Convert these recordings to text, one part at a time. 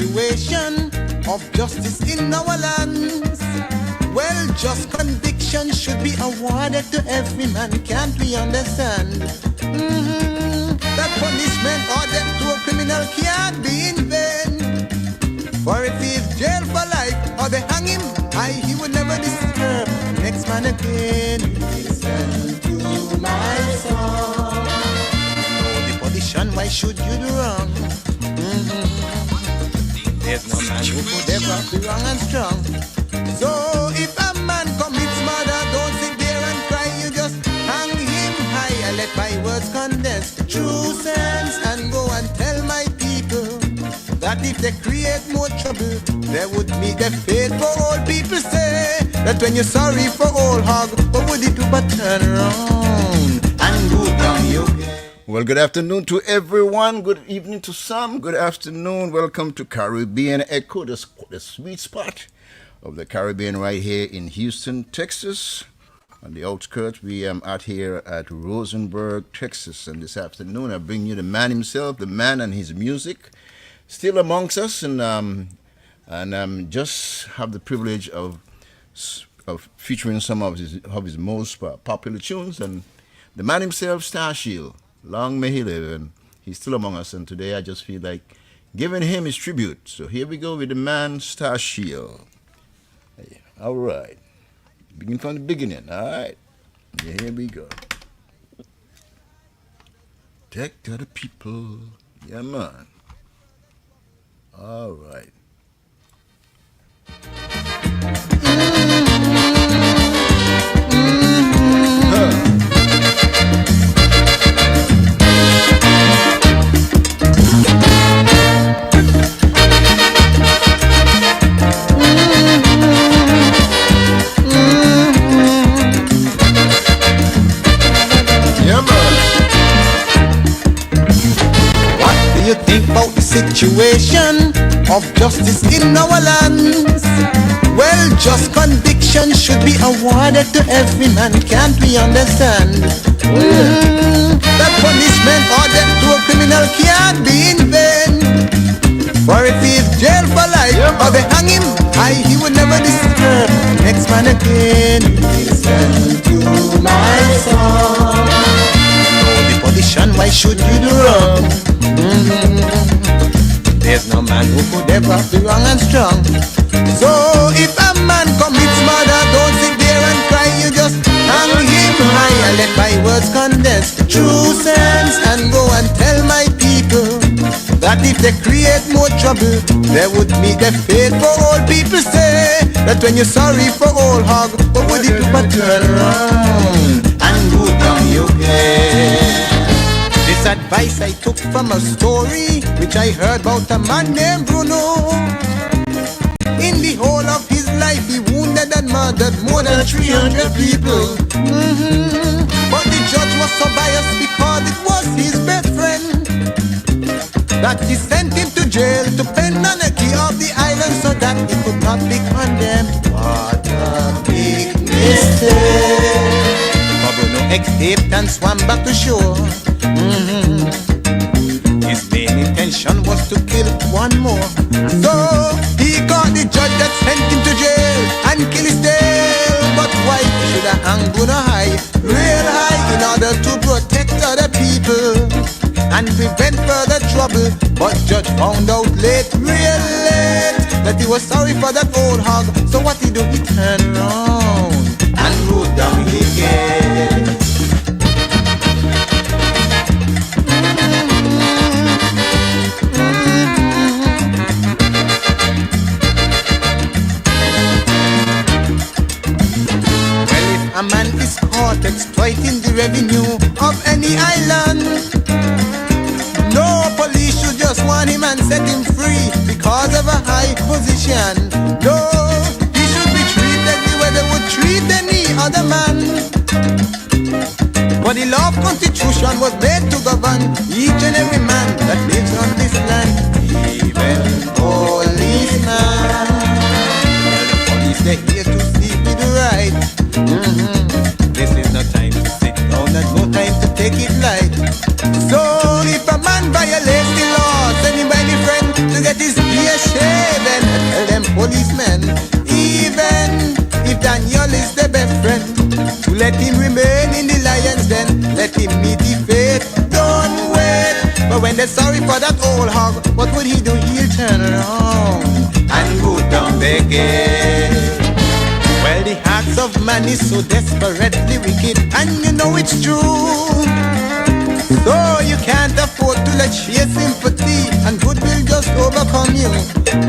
situation of justice in our lands. Well, just conviction should be awarded to every man, can't we understand? That punishment or death to a criminal can't be in vain. For if he is jailed for life or they hang him, he would never disturb next man again. Listen to my song. Know the position, why should you do wrong? There's no man who could ever be wrong and strong. So if a man commits murder, don't sit there and cry, you just hang him high and let my words condense true sense and go and tell my people that if they create more trouble, they would meet their fate. For all people say that when you're sorry for all hog, what would it do but turn around and go down your way? Well, good afternoon to everyone. Good evening to some. Good afternoon. Welcome to Caribbean Echo, the sweet spot of the Caribbean right here in Houston, Texas. On the outskirts, we are out here at Rosenberg, Texas. And this afternoon, I bring you the man himself, the man and his music, still amongst us. And just have the privilege of featuring some of his most popular tunes. And the man himself, Starshield. Long may he live, and he's still among us. And today I just feel like giving him his tribute. So here we go with the man Starshield. All right. Begin from the beginning. All right. Yeah, here we go. Take to the people. Yeah, man. All right. You think about the situation of justice in our lands. Well, just conviction should be awarded to every man, can't we understand? That punishment or death to a criminal can't be in vain. For if he is jailed for life or they hang him, he would never disturb next man again. Listen to my song. Know the position, why should you do wrong? There's no man who could ever be wrong and strong. So if a man commits murder, don't sit there and cry, you just hang him high and let my words condense true sense and go and tell my people that if they create more trouble, they would meet their fate. For all people say that when you're sorry for all hog, what would it do but turn around and go down your way? This advice I took from a story which I heard about a man named Bruno. In the whole of his life he wounded and murdered more than 300 people. But the judge was so biased because it was his best friend that he sent him to jail to pen on a key of the island so that he could not be condemned. What a big mistake. Bruno escaped and swam back to shore. His main intention was to kill one more. So he caught the judge that sent him to jail and kill his tail. But why should I hang Bruno high, real high, in order to protect other people and prevent further trouble? But judge found out late, real late, that he was sorry for that old hog. So what he do? He turned around and rode down again. A man is caught exploiting the revenue of any island. No police should just want him and set him free because of a high position. No, he should be treated the way they would treat any other man. But the law of constitution was made to govern each and every man that lives on this land. Even policeman. The police, they're here to see me the right. This is no time to sit down and no time to take it light. So if a man violates the law, send him by the friend to get his ear they're sorry for that old hog, what would he do? He'll turn around and go down begging. Well, the hearts of man is so desperately wicked, and you know it's true. So you can't afford to let sheer sympathy and goodwill just overcome you.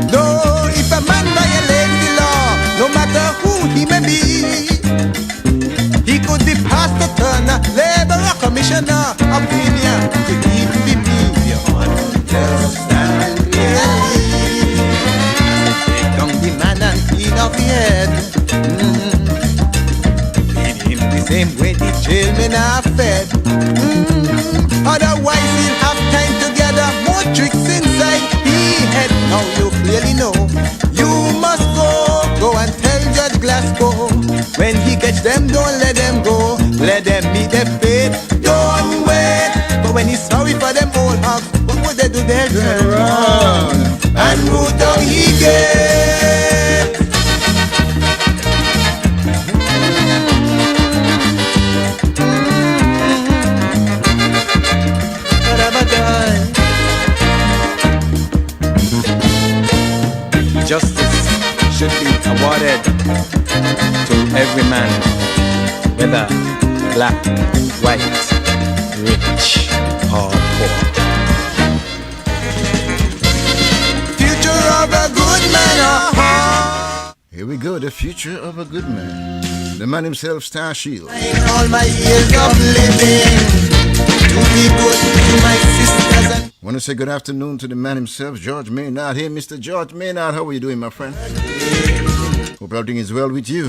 Though if a man violates the law, no matter who he may be, he could be pastor, turner, laborer, commissioner, opinion, could even be me. You understand clearly. Take down the man and clean off the head. Feed him the same way the jailmen are fed. Otherwise he'll have time to gather more tricks inside he head. Now you clearly know you must go and tell Judge Glasgow. When he catch them, don't let them go. Let them meet their fate, don't wait. But when he's sorry for them old hogs, what would they do? They'll turn around and move down he gets. Justice should be awarded to every man, whether black, white, rich, or poor. Future of a good man. Here we go, the future of a good man. The man himself, Star Shield. All my years of living to be good to my sisters and Want to say good afternoon to the man himself, George Maynard. Hey, Mr. George Maynard, how are you doing, my friend? Hope everything is well with you.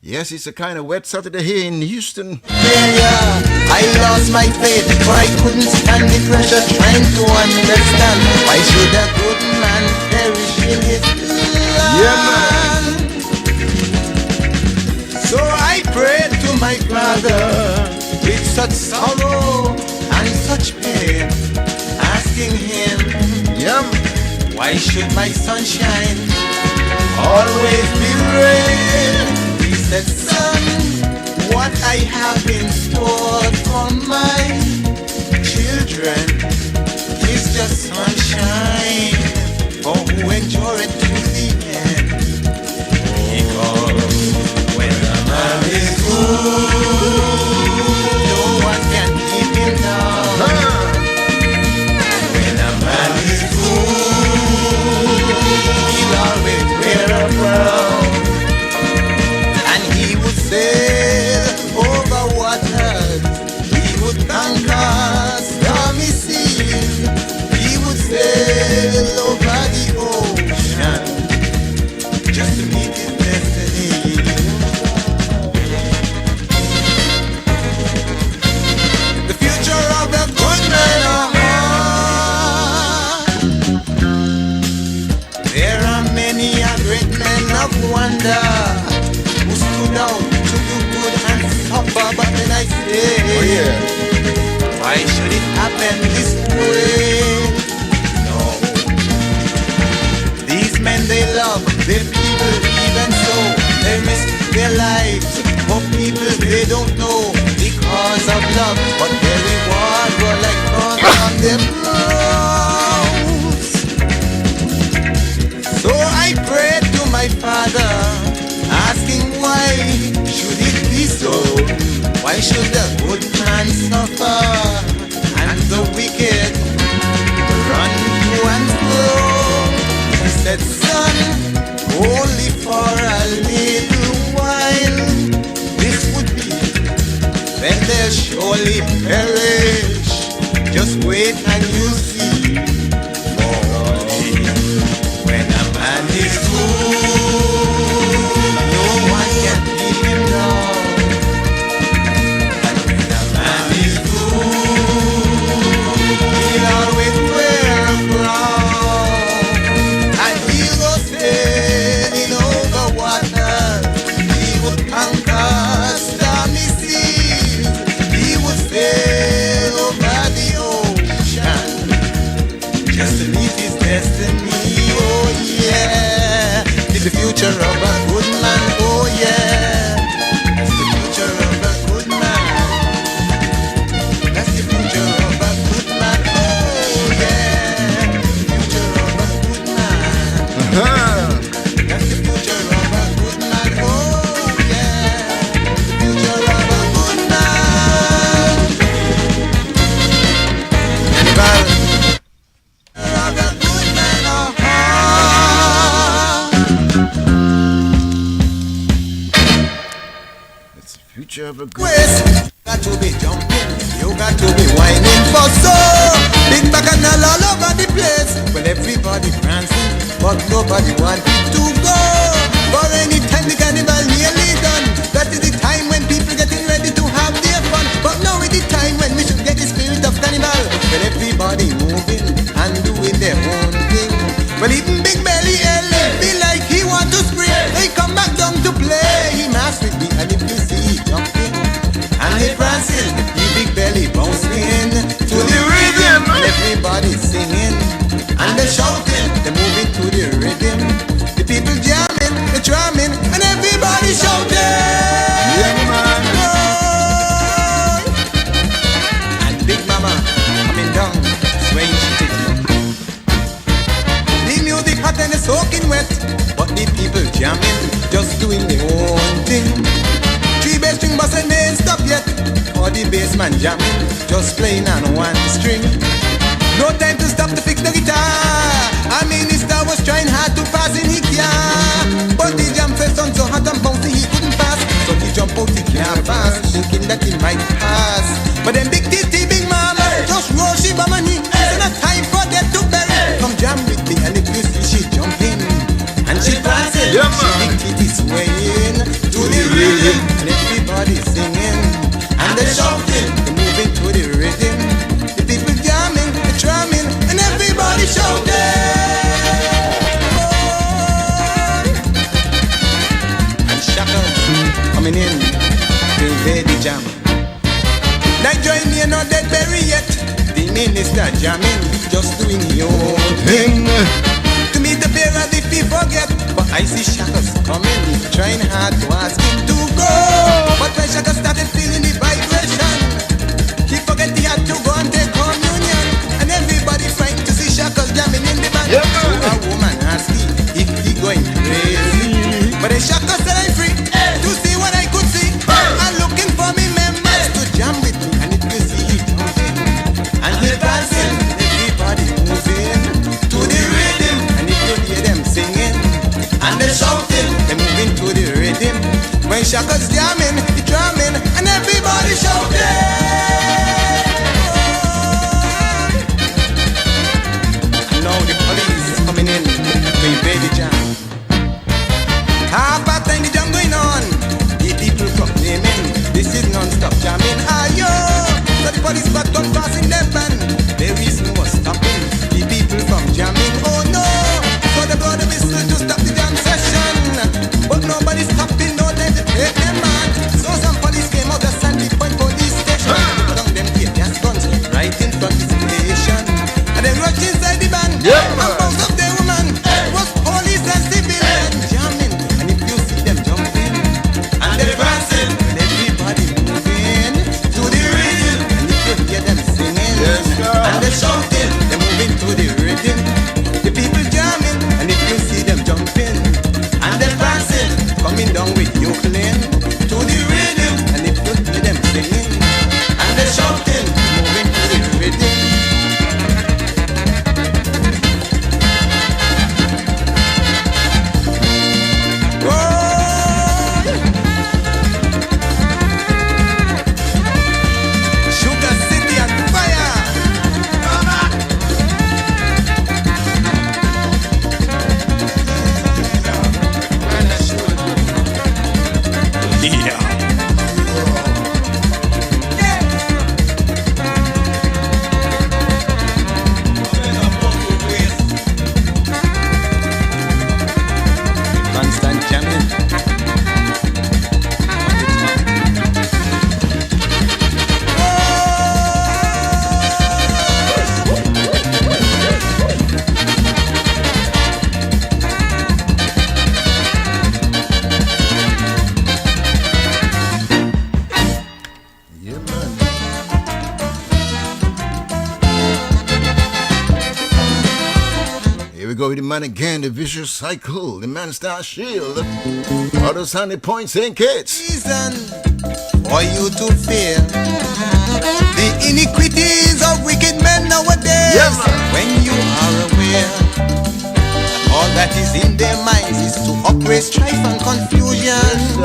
Yes, it's a kind of wet Saturday here in Houston. I lost my faith, for I couldn't stand the pressure trying to understand. Why should a good man perish in his land? Yeah, man. So I prayed to my Father with such sorrow and such pain, asking him, why should my sunshine always be rain? He said, son, what I have in store for my children is just sunshine for who enjoy it to the end. Because when a man is good, no one can keep him down. When a man is good, he'll always wear a crown. And he would sail over waters, he would conquer stormy seas, he would sail over the ocean just to meet his destiny. The future of a good man. There are many a great men of wonder who stood out to do good and suffer, but then I say, why should it happen this way? No. These men, they love their people, even so they risk their lives for people they don't know because of love, but their reward were like thorns on their brows. So I prayed to my Father, asking why should it be so? Why should the good man suffer and the wicked run to and fro? He said, son, only for a little while this would be, then they'll surely perish. Just wait and you'll see. When a man is good, no one can keep him down. And when a man is good, he'll always wear a crown. And he'll go sailing over waters, he will conquer stormy seas, he will sail over the ocean Preacher, have a good waist. Got to be jumping, you got to be whining for so. Big bacchanal all over the place. Well, everybody prancing, but nobody wanted to go. For any time the carnival nearly done, that is the time when people getting ready to have their fun. But now is the time when we should get the spirit of carnival. When everybody moving and doing their own thing. Well, even Big Belly L feel like he want to scream. He come back down to play. He mess with me, and if you see he jumping and he prancing, he Big Belly bouncing to the rhythm. And everybody singing and they shouting, they moving to the rhythm. The people jamming, they drumming, and everybody shouting. Yeah, man. Oh. And Big Mama coming down, swaying she the music hot and it's soaking wet, but the people jamming, just doing their own thing. Three bass string bass and they ain't stop yet, or the bassman jamming, just playing on one string. No time to stop to fix the guitar. I mean, the star was trying hard to pass in he can't, but the jam session so hot and bouncy he couldn't pass. So he jump out he can't pass, thinking that he might pass. But then Big Titty, Big Mama, just roll she bam and he. It's not time for them to bury. Come jam with me, and if you see she jumping and she prancing, yeah, she Big Titty swaying to the rhythm, and everybody singing and they shouting, they moving to the rhythm. The people jamming, they drumming, and everybody shouting. Oh. And shackles coming in to invade the jam. Like join me and not dead berry yet. The minister jamming, just doing your own thing. To meet the bearer if he forget, but I see shackles coming, trying hard to ask him to go. But when shackles started feeling the vibration, he forget he had to go and take communion. And everybody fight to see shackles jamming in the band. Yeah. So a woman asked me if he going crazy, but the shackles said I'm free to see what I could see. I'm looking for me members to jam with me, and if you see he jumping and he dancing, everybody moving to the rhythm. And if you hear them singing and they shouting, they moving to the rhythm. When shackles jamming, he drumming, and everybody shouting. And now the police is coming in to invade the jam. Half a time the jam going on, the people proclaiming this is non-stop jamming. Ayo, so the police back done passing their ban. There is no stopping the people from jamming. Oh no, so they blow the whistle to stop the jam session, but nobody stopping, no time to take them man. So some police came out of Sandy Point police station, put down them gas guns right in front of the station, and they rush inside the van. And bounce up the woman, was police and civilian jamming. And if you see them jumping and they're prancing, and everybody moving to the rhythm, and if you hear them singing, and they're shouting, they're moving to the rhythm. The people jamming, and if you see them jumping and they're prancing, coming down with ukulele to the rhythm, and if you hear them singing and they're shouting, moving to the rhythm. Whoa. Sugar City on fire. Yeah. Constant jamming. Yeah, man. Here we go with the man again, the vicious cycle, the man star shield. All those 100 points ain't kids. Reason for you to fear the iniquities of wicked men nowadays. Yeah, man. When you are aware that all that is in their minds is to operate strife and confusion.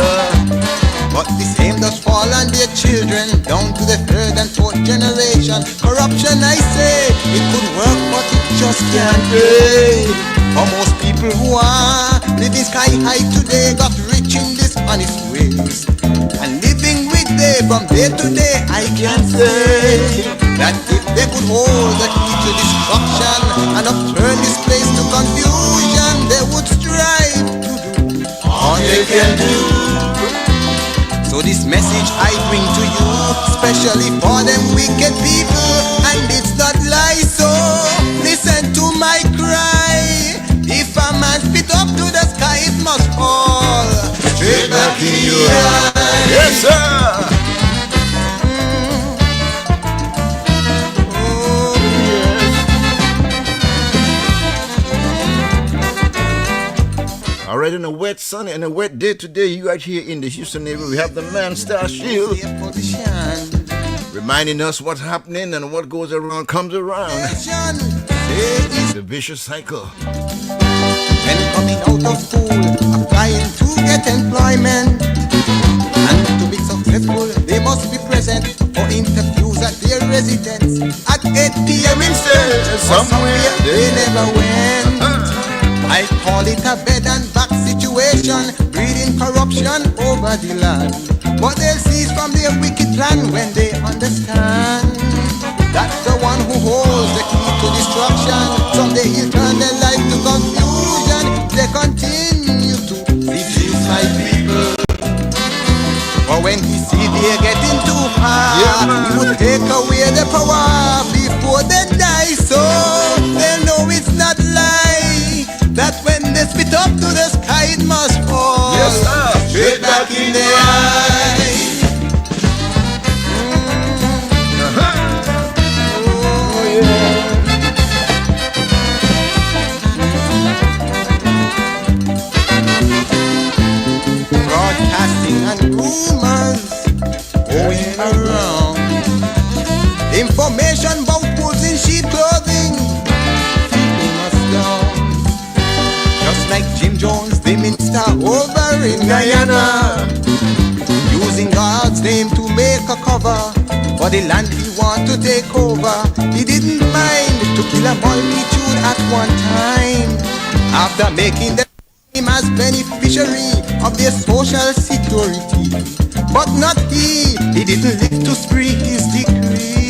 But the same does fall on their children, down to the third and fourth generation. Corruption, I say, it could work, but it just can't pay. For most people who are living sky high today, got rich in dishonest ways, and living with day from day to day, I can say that if they could hold the key to destruction and upturn this place to confusion, they would strive to do all they can do. So this message I bring to you, especially for them wicked people, and it's not lies, so listen to my cry. If a man spit up to the sky, it must fall straight back in your eye. Yes, sir. Alright, in a wet sunny and a wet day today, you right here in the Houston area, we have the Man Star Shield reminding us what's happening, and what goes around comes around. The vicious cycle. When coming out of school, applying to get employment, and to be successful, they must be present for interviews at their residence at 8 p.m. instead, somewhere they never went. I call it a bed and back situation, breeding corruption over the land. But they'll cease from their wicked plan when they understand that the one who holds the key to destruction, someday he'll turn their life to confusion. They continue to seduce my people. But when he see they're getting too far, he would take away the power before they die. So they know it's not lie, that when they spit up to the sky, it must fall straight back in the eye. Oh, yeah. Broadcasting and rumors going around, information about fools in sheep clothing, keeping us down. Just like Jim Jones, the minister over in Guyana, using God's name to make a cover for the land he want to take over. He didn't mind to kill a multitude at one time, after making them as beneficiary of their social security. But not he didn't live to spree his decree.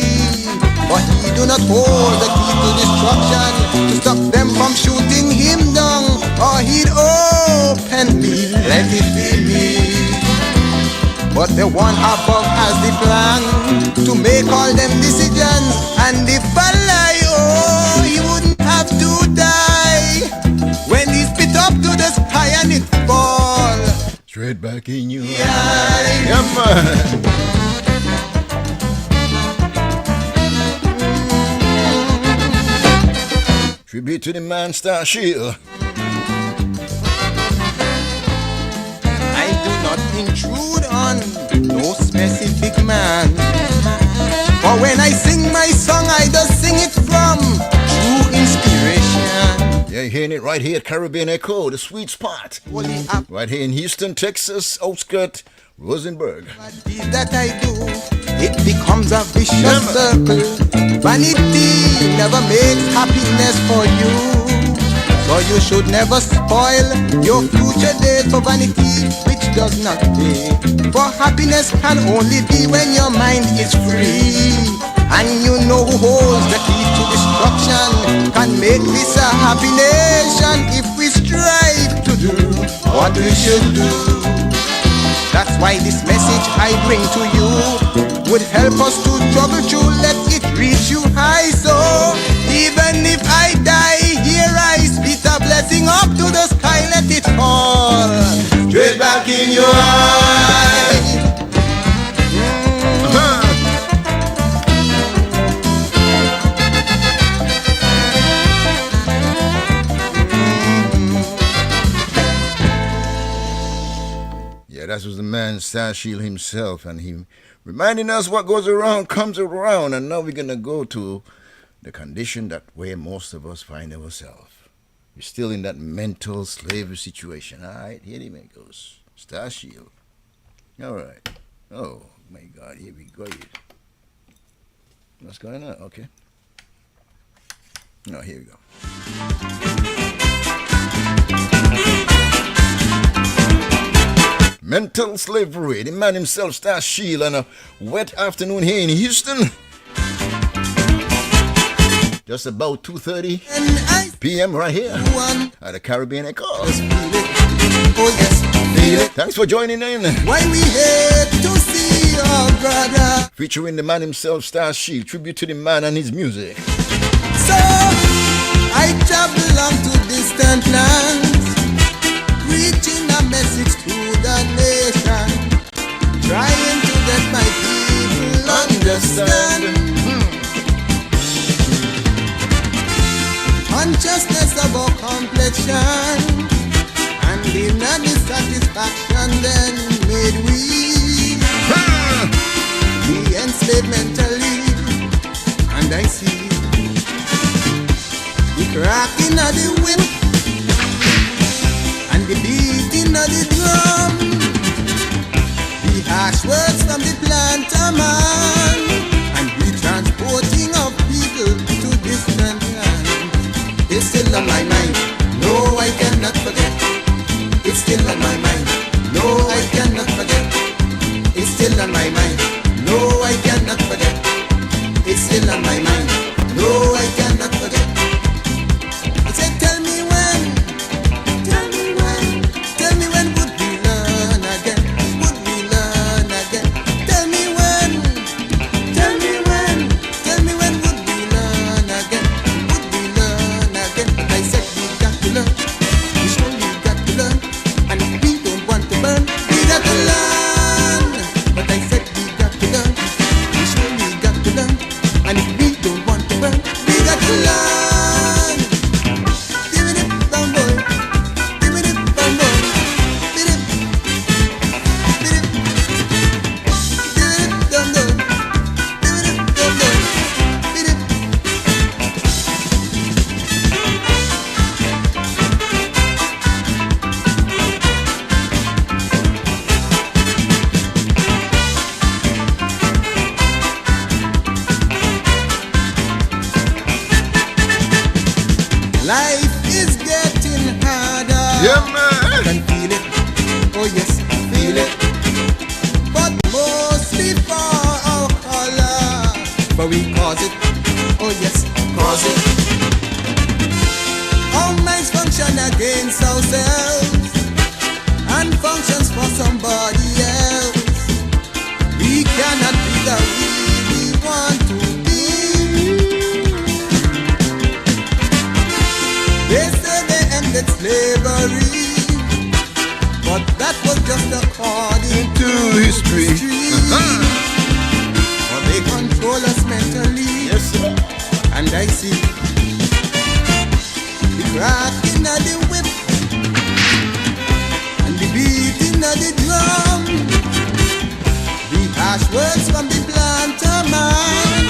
But he do not hold the key to destruction to stop them from shooting him down, or he'd openly let it be me. But the one above has the plan to make all them decisions, and if I lie, oh, he wouldn't have to die when he spit up to the sky and it fall Straight back in your eye. Come on. Tribute to the Man Star Shield. I do not intrude on no specific man, for when I sing my song, I just sing it from true inspiration. Yeah, you're hearing it right here at Caribbean Echo, the sweet spot. Right here in Houston, Texas, outskirt, Rosenberg. That I do, it becomes a vicious circle. Vanity never makes happiness for you, so you should never spoil your future days for vanity which does not pay. For happiness can only be when your mind is free, and you know who holds the key to destruction can make this a happy nation if we strive to do what we should do. That's why this message I bring to you would help us to struggle through, let it reach you high. So even if I die here, I spit a blessing up to the sky, let it fall straight back in your eye. Yeah, that was the Man Star Shield himself, and he reminding us what goes around comes around. And now we're going to go to the condition that where most of us find ourselves. We're still in that mental slavery situation. All right, here it goes. Star Shield. All right. Oh my God, here we go. What's going on? Okay. No, here we go. Mental slavery. The man himself, Star Shield, on a wet afternoon here in Houston. Just about 2:30 p.m. right here at the Caribbean Echo. Oh yes, feel it. Thanks for joining in. Why we hate to see our brother. Featuring the man himself, Star Shield. Tribute to the man and his music. So I travel on to distant lands, preaching a message to the nation, trying to get my people understand. Consciousness of our complexion, and in a dissatisfaction then made we be enslaved mentally. And I see the cracking of the whip and the beating of the drum, the harsh words from the planter man, and the transporting of people to distant lands. It's still on my mind, no I cannot forget. It's still on my mind, no I cannot forget. It's still on my mind, no I cannot forget. It's still on my mind, no I cannot forget. I said tell me when would we learn again? Would we learn again? Tell me when would we learn again? Would we learn again? I said we got to learn, we surely got to learn. And if we don't want to burn, we got to learn. But I said we got to learn, we surely got to learn. And if we don't want to burn, we got to learn. Give it up, boy. Give it up, boy. Beat it. Beat it. Give it up, boy. Give it up, boy. Beat it. Life is getting harder. Yeah, I man. can feel it. Oh yes, feel it. But mostly for our color. But we cause it. Oh yes, cause it. Our minds function against ourselves and functions for somebody else. We cannot be the we want to be. They say they ended slavery, but that was just according To history. But they control us mentally, Yes, sir. and I see the cracking of the whip and the beating of the drum, the harsh words from the planter man,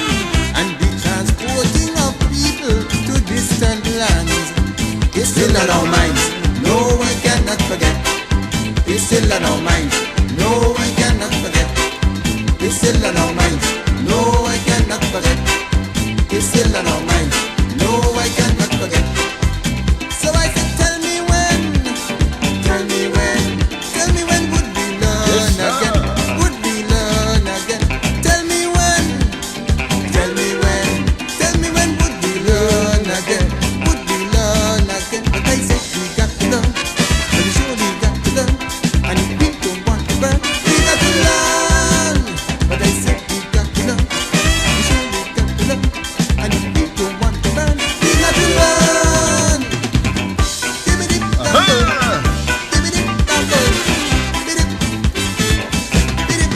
and the transporting of people to distant lands. It's still on our minds, no I cannot forget. It's still on our minds, no I cannot forget. It's still on our minds, no I cannot forget. It's still on our minds, no I cannot forget. So I said tell me when would we learn again? Would we learn again? Tell me when would we learn again? Would we learn again? But I said we got to learn, and we surely got to learn. And if we don't want to burn, we got to learn. But I said we got to learn, we surely got to learn. And if we don't want to burn, we got to learn. Give it up, give it up, beat it, beat it,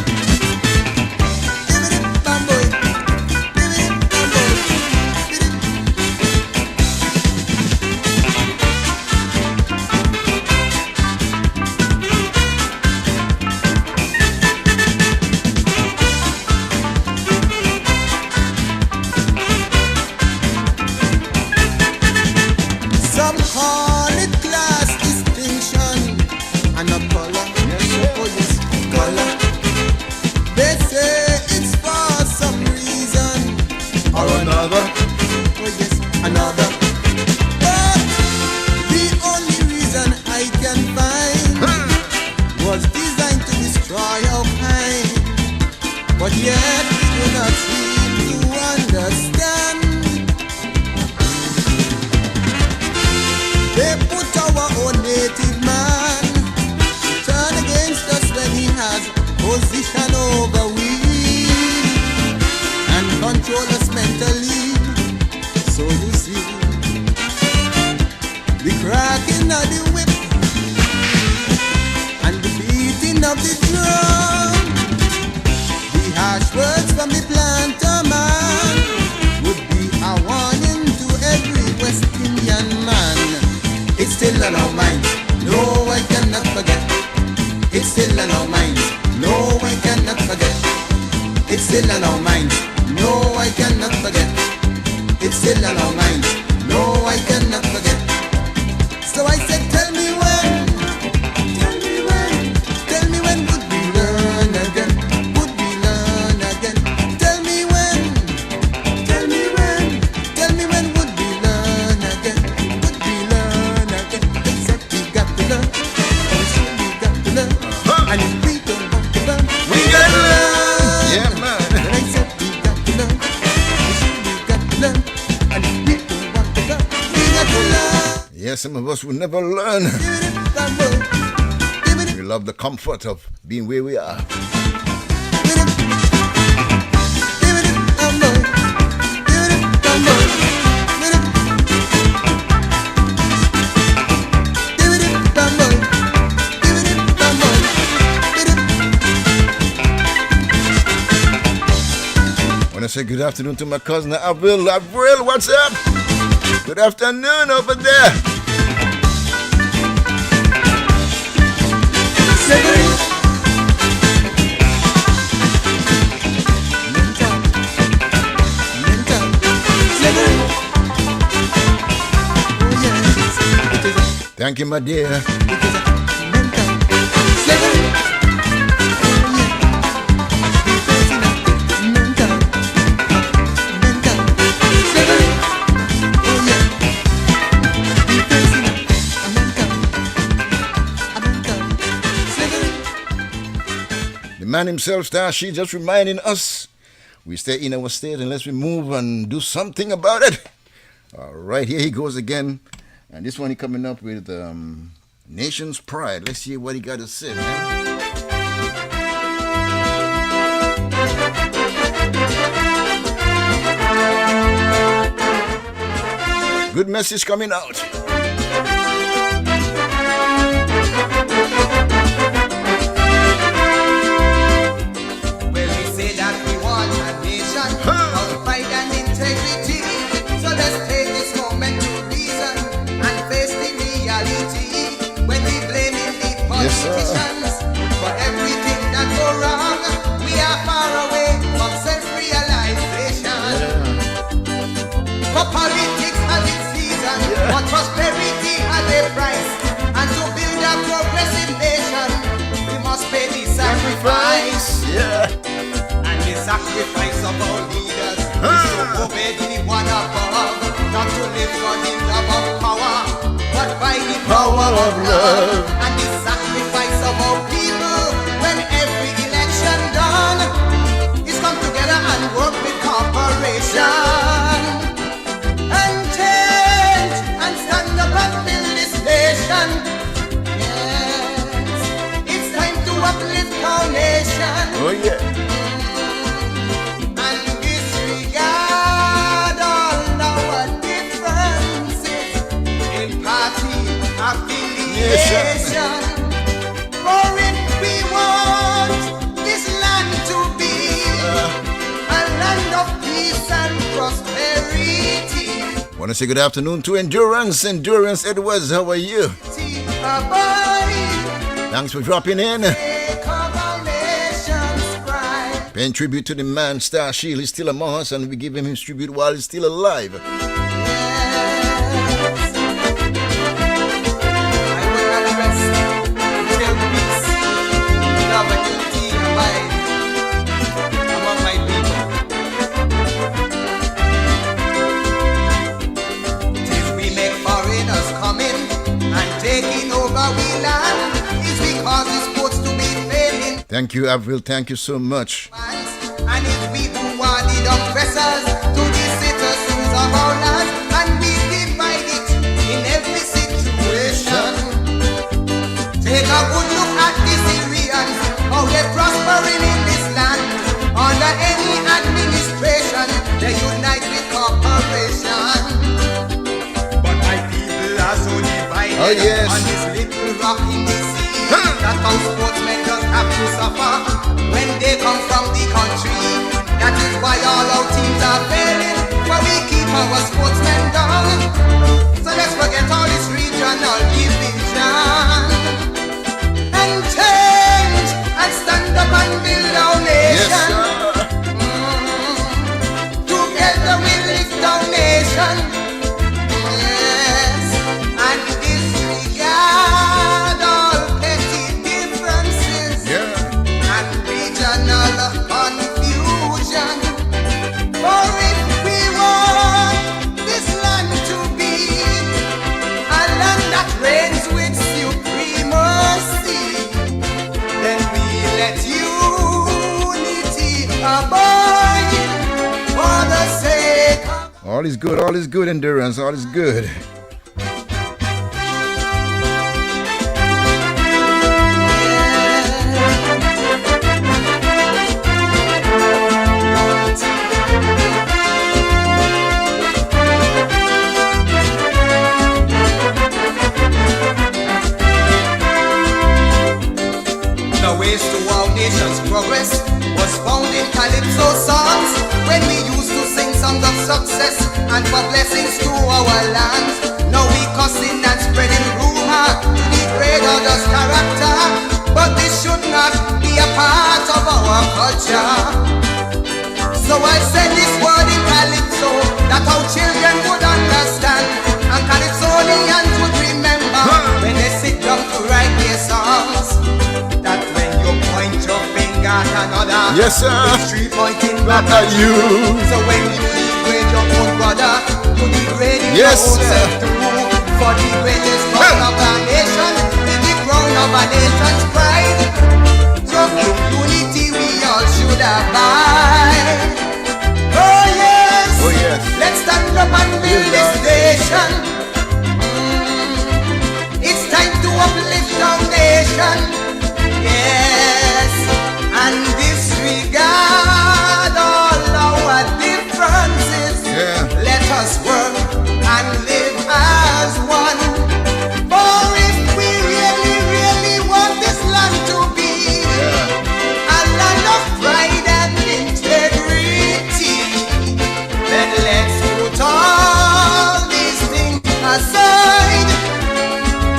give it up, boy, give it up, boy, beat it. Some call it class distinction and a color. Yes, sir. Oh yes, color. They say it's for some reason or another. Oh yes, another. But the only reason I can find was designed to destroy our kind. But yet we do not seem to understand. They put our own native man to turn against us when he has position over we and control us mentally. So you see, the cracking of the whip and the beating of the drum, the harsh words from the planter man would be a warning to every West Indian man. It's still on our minds, no I cannot forget. It's still on our minds, no I cannot forget. It's still on our minds, no I cannot forget. It's still on our minds, no I cannot forget. So I said, tell me when, tell me when, tell me when would we learn again, would we learn again. Tell me when, tell me when, tell me when would we learn again, would we learn again. They said we got to learn, we surely got to learn, and if we don't want to learn, We gotta learn. Yeah, man. I said we got to learn, we surely got to learn, and if we don't want to learn, we got to learn. Yes, some of us will never learn. We love the comfort of being where we are. I want to say good afternoon to my cousin Avril. Avril, what's up? Good afternoon over there. Thank you, my dear. The man himself, Starship, just reminding us we stay in our state unless we move and do something about it. All right, here he goes again. And this one he coming up with Nation's Pride. Let's see what he got to say, man. Good message coming out. Well, we say that we want a nation of pride and integrity. So let's take this moment to reason and face the reality. When we blaming the politicians for everything that go wrong, we are far away from self-realization. For politics has its season, but prosperity has a price. And to build a progressive nation, we must pay the sacrifice. Yeah. And the sacrifice of our leaders is to obey the one above, not to live for the love of power, but by the power of love. And the sacrifice of our people, when every election done, is come together and work with cooperation. And change and stand up and build this nation. Yes, it's time to uplift our nation. Oh, yeah. And disregard all our differences in party affiliation. For if we want this land to be a land of peace and prosperity, Want to say good afternoon to Endurance. Endurance Edwards, how are you? Thanks for dropping in. Paying tribute to the man, Star Shield. He's still among us, and we give him his tribute while he's still alive. Thank you, Avril. Thank you so much. And if we who are the oppressors to the citizens of our land, and we divide it in every situation. Take a good look at the Syrians, how they're prospering in this land. Under any administration, they unite with cooperation. But my people are so divided on this little rock in the sea. That our sportsmen just have to suffer when they come from the country. That is why all our teams are failing, but we keep our sportsmen down. So let's forget all this regional division and change and stand up and build our nation. Together we lift our nation. Yes, and disregard all petty differences and regional confusion. For if we want this land to be a land that reigns with supremacy, then we let unity abide for the sake of All is good, Endurance. All is good. the ways to our nation's progress was found in calypso songs, when we used to sing songs of success and for blessings to our land. Now we cussing and spreading rumor to degrade others' character, but this should not be a part of our culture. So I said this word in calypso that our children would understand, and calypsonians would remember when they sit down to write their songs. That when you point your finger at another, Yes, sir. it's three pointing back Back at at you. you. So when you degrade your own brother, you degrade Yes, your own sir. self too. For the greatest crown of our nation is the crown of our nation's pride. So in unity we all should abide. Oh yes, Oh, yes. let's stand up and build this nation. It's time to uplift our nation. Yes, and disregard all our differences. Let us work and live as one. For if we really, really want this land to be a land of pride and integrity, then let's put all these things aside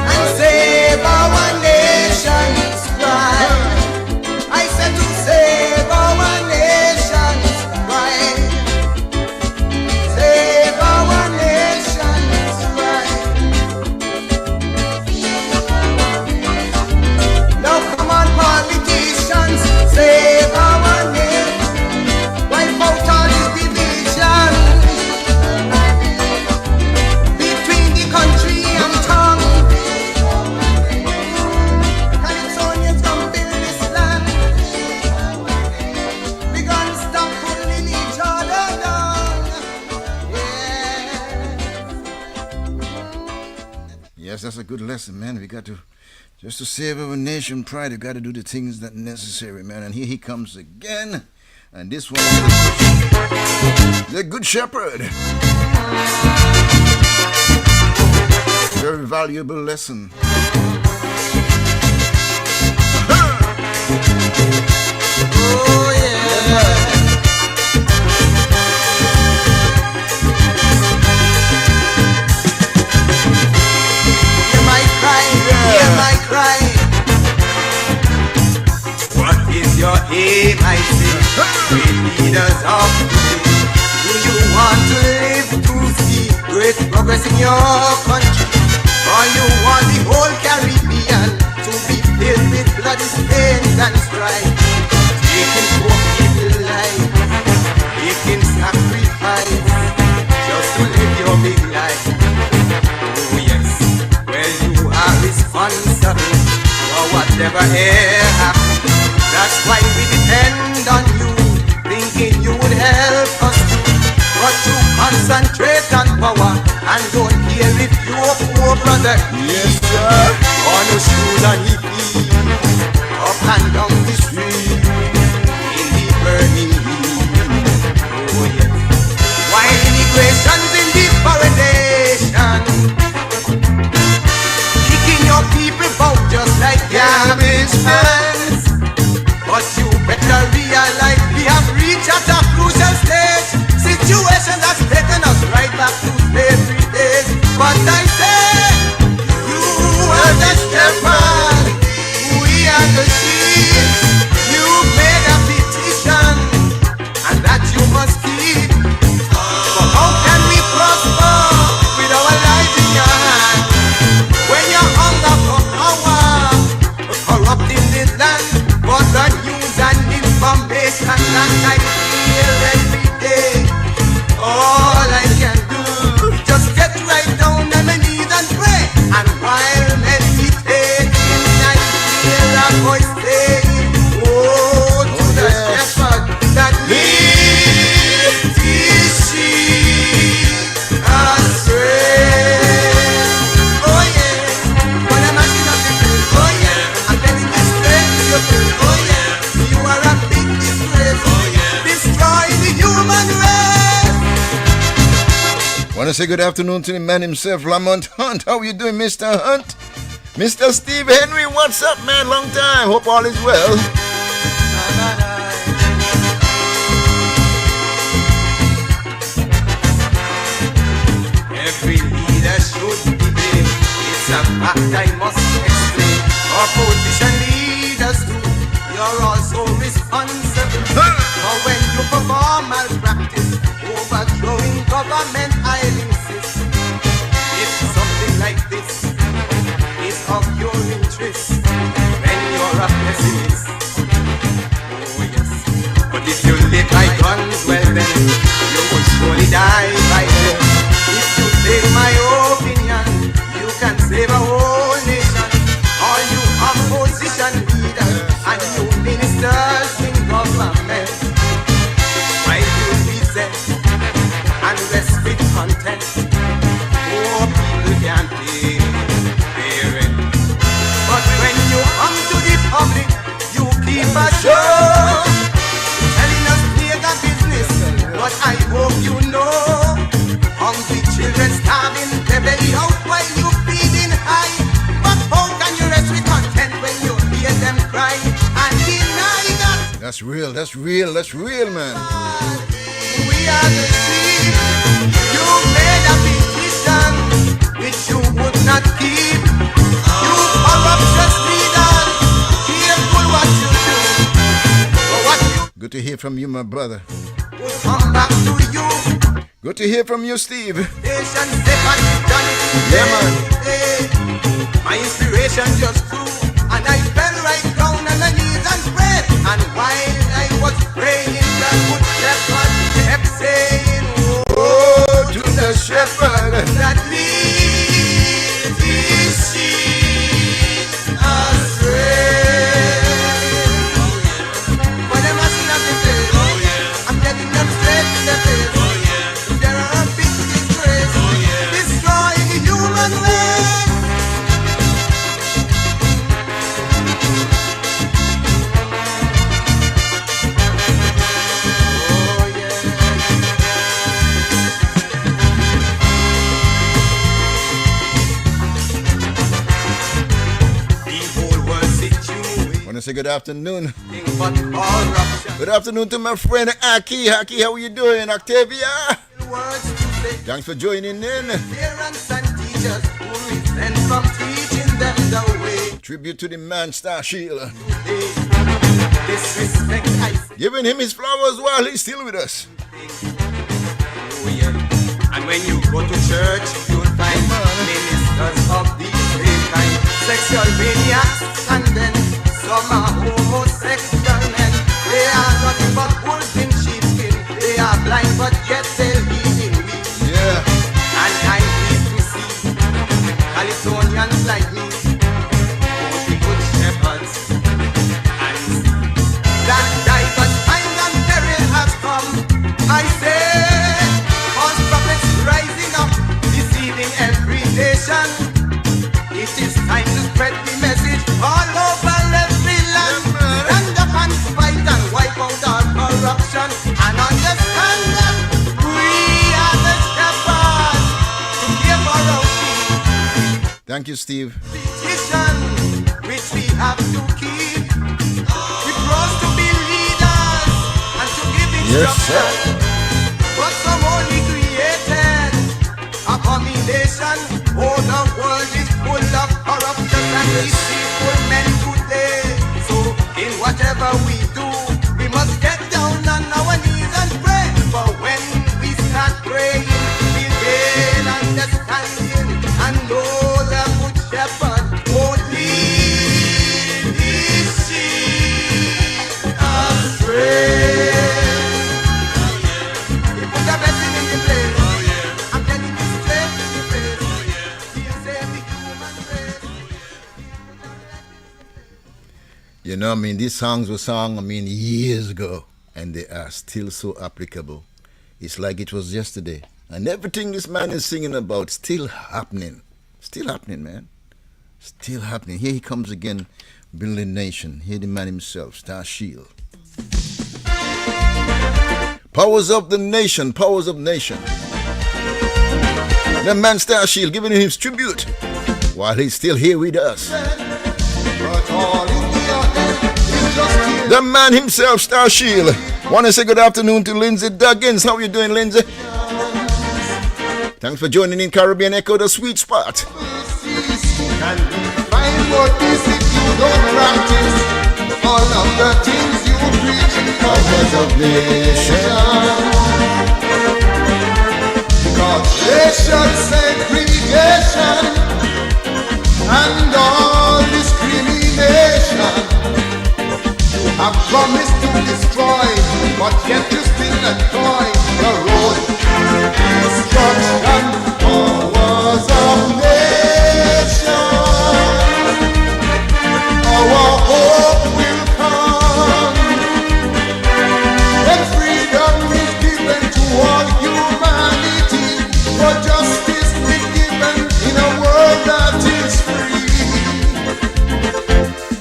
and save our nation's pride. I said to save our nation's pride. Save our nation's pride. Now come on, politicians, save our nation. Wipe out all the division between the country and tongue. Calypsonians come build this land. We gonna stop pulling each other down. Yeah. Yes, that's a good lesson, man. We got to, just to save our nation pride, we got to do the things that necessary, man. And here he comes again. And this one is the Good Shepherd. Very valuable lesson. Oh yeah. Hear my cry, hear my cry. What is your aim, I say? Great leaders of today. Do you want to live to see great progress in your country? Or you want the whole Caribbean to be filled with bloody stains and strife? Taking poor people's lives, making sacrifice just to live your big life. Oh yes, well you are responsible for whatever happens. That's That's why we depend on you, thinking you would help us too. But you concentrate on power and don't care if you're poor, brother. Yes, sir. On the shoes and he feet, up and down the street, in the burning heat. Oh yes. While immigration's in the paradation, kicking your people out just like garbage cans. But you better realize we have reached at a crucial stage. Situation that's taken us right back to slavery days. But I say, you are the shepherd, we are the sheep. You made a petition, and that you must keep. But how can we prosper with our lives in your hand? When you're hunger for power, corrupting the land, but the news and information that I feel every day. All I can do is just get right down on my knees and pray. And while meditating, I hear a voice saying, oh, to the shepherd that leads his sheep astray. Oh yeah, but I'm mashing up the place. Oh yeah, I'm telling you straight to your face. Oh yeah, you are a big disgrace. Oh yeah, destroy the human race. Want to say good afternoon to the man himself, Lamont Hunt. How you doing, Mr. Hunt? Mr. Steve Henry, what's up, man? Long time. Hope all is well. Every leader should be there. It's a fact I must explain. Opposition leaders too, you're also responsible. For when you perform malpractice, overthrowing government, I'll insist. If something like this is of your interest, then you're a pessimist. Oh yes, but if you live by guns, well then you will surely die by them. If you take my opinion, you can save a whole nation. All you opposition leaders and you ministers in government, why you resent and rest with content? Poor people can't pay their rent. But when you come to the public, you keep a show, telling us clear the business. But I hope you know, hungry children starving their belly out while you feeding high. But how can you rest with content when you hear them cry and deny that? That's real, man. We are the sheep. You made a petition which you would not keep. You corruptious leaders, careful what you do. For what you Good to hear from you, my brother. would come back to you. Good to hear from you, Steve. Nation second done. Yeah, man. My inspiration just grew, and I fell right down on my knees and prayed. And while I was praying, the good shepherd kept saying, Oh, to the shepherd. that leads his sheep astray. For them asking of the place, I'm getting them straight to the place. There are a big disgrace, destroying the human race. Oh yeah. The whole world situation. Want to say good afternoon. But corruption. Good afternoon to my friend Aki. Aki, how you doing, Octavia? Words to say. Thanks for joining in. Parents and teachers who resent from teaching them the way. Tribute to the man, Star Sheila. They disrespect I say. Giving him his flowers while he's still with us. Oh yeah. And when you go to church, you'll find ministers of the same kind. Sexual maniacs, and then some are homosexual men. They are nothing but wolves in sheepskin. They are blind, but yet they'll be in me. Yeah. And I need to see Californians like me, both the good shepherds and see Thank you, Steve. Vision which we have to keep. We promise to be leaders and to give instruction. But some only created a combination. Oh, the world is full of corruption and deceitful men today. So in whatever we do, we must get down on our knees and pray. But when we start praying, we gain understanding and know the good shepherd won't lead his sheep astray. He put a blessing in the place. I'm telling you straight in the face. He'll save the human race. You know, I mean, these songs were sung, I mean, years ago, and they are still so applicable. It's like it was yesterday. And everything this man is singing about still happening. Still happening, man. Still happening. Here he comes again, building nation. Here the man himself, Star Shield. Powers of the nation, powers of nation. The man Star Shield giving him his tribute while he's still here with us. But all in your head is just The man himself, Star Shield. Want to say good afternoon to Lindsay Duggins. How you doing, Lindsay? Thanks for joining in Caribbean Echo, the sweet spot. Can find what is if you don't practice all of the things you preach. Powers of nation. Because racial segregation and all discrimination you have promised to destroy, but yet you still enjoy the road destruction. Powers of nation, our hope will come when freedom is given to all humanity, for justice is given in a world that is free.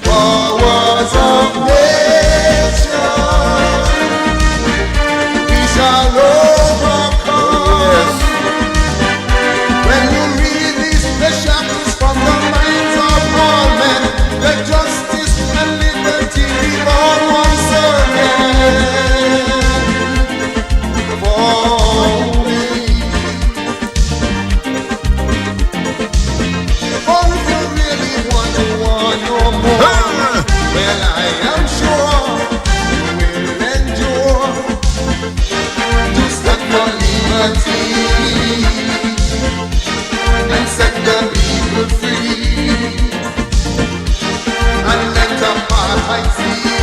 Powers of nation, we shall overcome. When you release the shackles from the minds of all men, let justice and liberty be born once again. For we, oh, if you really want to want no more, well, I am sure you will endure to stand for liberty and set the people free and let apartheid cease.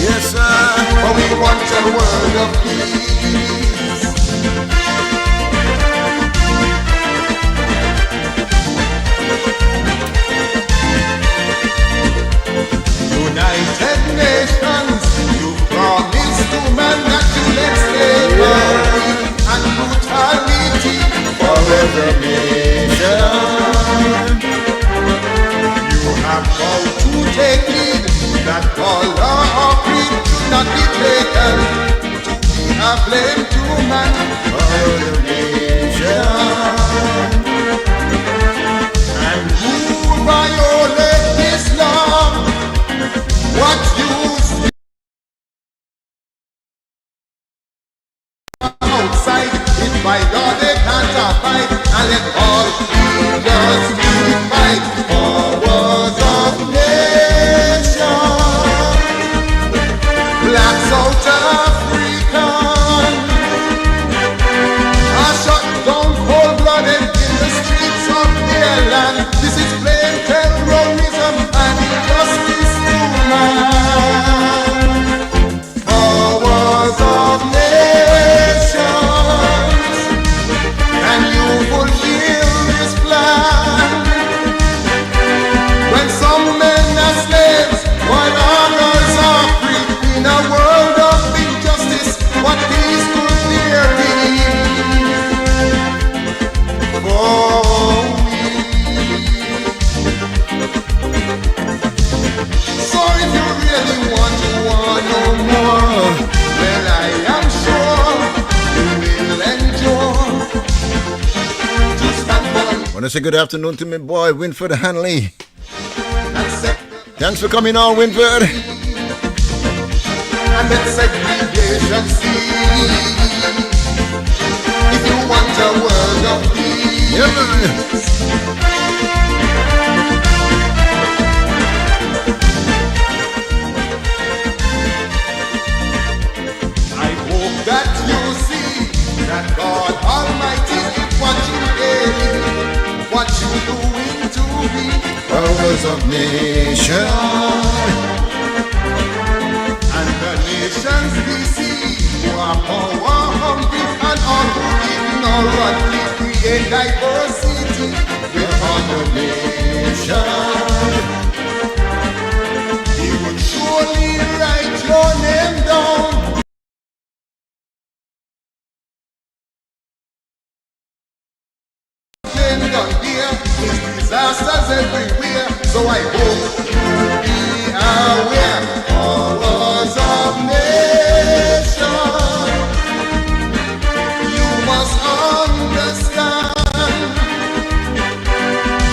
Yes, sir. For we want a world of peace. United Nations, you promised to man that you let slavery and brutality forever nation. You have vowed to take lead, that all law or creed should not be taken to be a blame to man for the nation. And who violate this law? What use outside, if by law they can't abide, and let all leaders unite. Powers of nation, Black South African are shut down cold-blooded in the streets of their land. This is plain terrorism and injustice to man. Want to say good afternoon to my boy Winford Hanley. Thanks for coming on, Winford. And let segregation cease. If you want a world of peace. Yeah, man. I hope that you see that God Almighty is watching daily, what you doing to be Powers of nation. and the nations we see who are power hungry and all who ignorantly create diversity within the nation. He would surely write your name down. Down here is disasters everywhere, so I hope you be aware. Powers of nation, you must understand.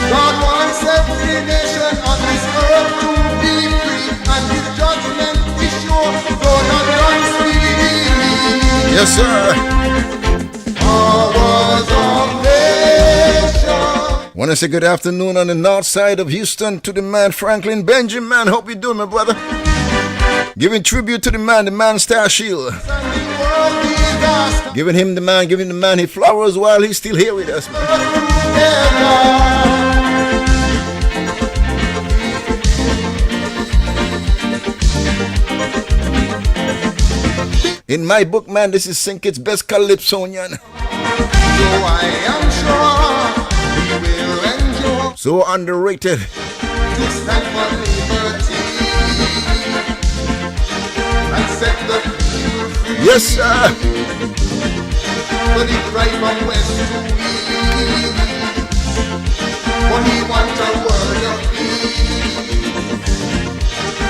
God wants every nation on this earth to be free, and His judgment is sure, though not unspeedy. Yes, sir. Powers of nation. Want to say good afternoon on the north side of Houston to the man Franklin Benjamin. Hope you doing, my brother. Giving tribute to the man Star Shield. Giving the man his flowers while he's still here with us, man. In my book, man, this is Sinkit's best Calypsonian. So I am sure we will endure So underrated. to stand for liberty and set the people free. Yes, sir. But he cried from west to east, for he wants a world of peace.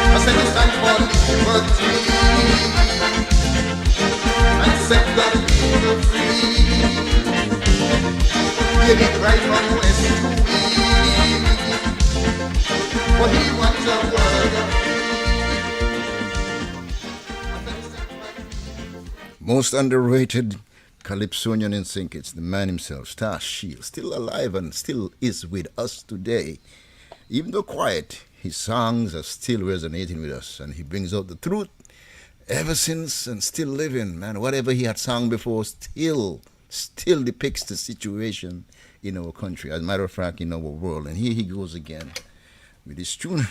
I said to stand for liberty and set the people free. Hear me cry from west to east, for he wants a world of peace. Most underrated Calypsonian in Sinkits, the man himself, Star Shield, still alive and still is with us today. Even though quiet, his songs are still resonating with us, and he brings out the truth ever since and still living, man. Whatever he had sung before still depicts the situation in our country, as a matter of fact, in our world. And here he goes again with his tune.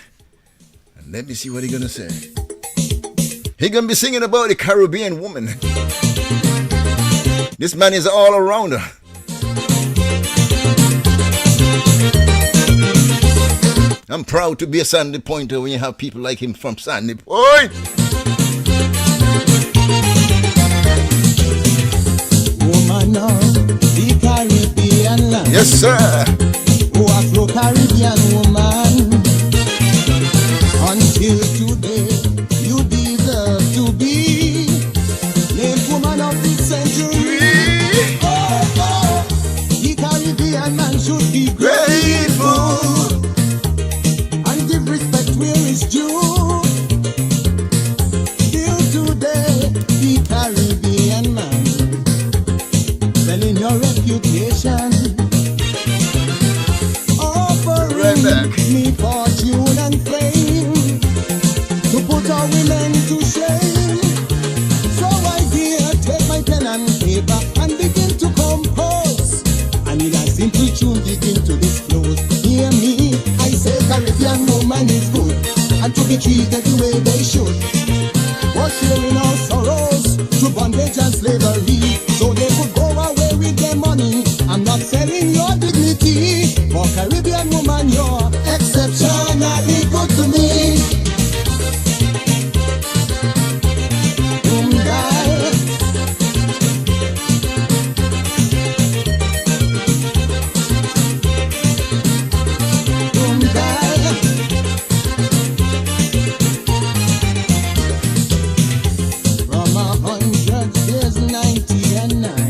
And let me see what he's gonna say. He gonna be singing about the Caribbean woman. This man is all arounder. I'm proud to be a Sandy Pointer when you have people like him from Sandy Point. Woman of the Caribbean land. Yes, sir. Oh, Afro-Caribbean woman. Until today, you deserve to be named woman of the century. Oh, the Caribbean man should be grateful and give respect where it's due. Till today, the Caribbean man selling your reputation, offering me fortune and fame to put our women to shame. So I dear, take my pen and paper and begin to compose. I need a simple tune begin to disclose. Hear me, I say Caribbean woman is good and to be treated the way they should. For sharing our sorrows through bondage and slavery, so they could go away with their money. I'm not selling your dignity. For Caribbean woman, you're exceptionally good to me. From 100 there's 90 and 9.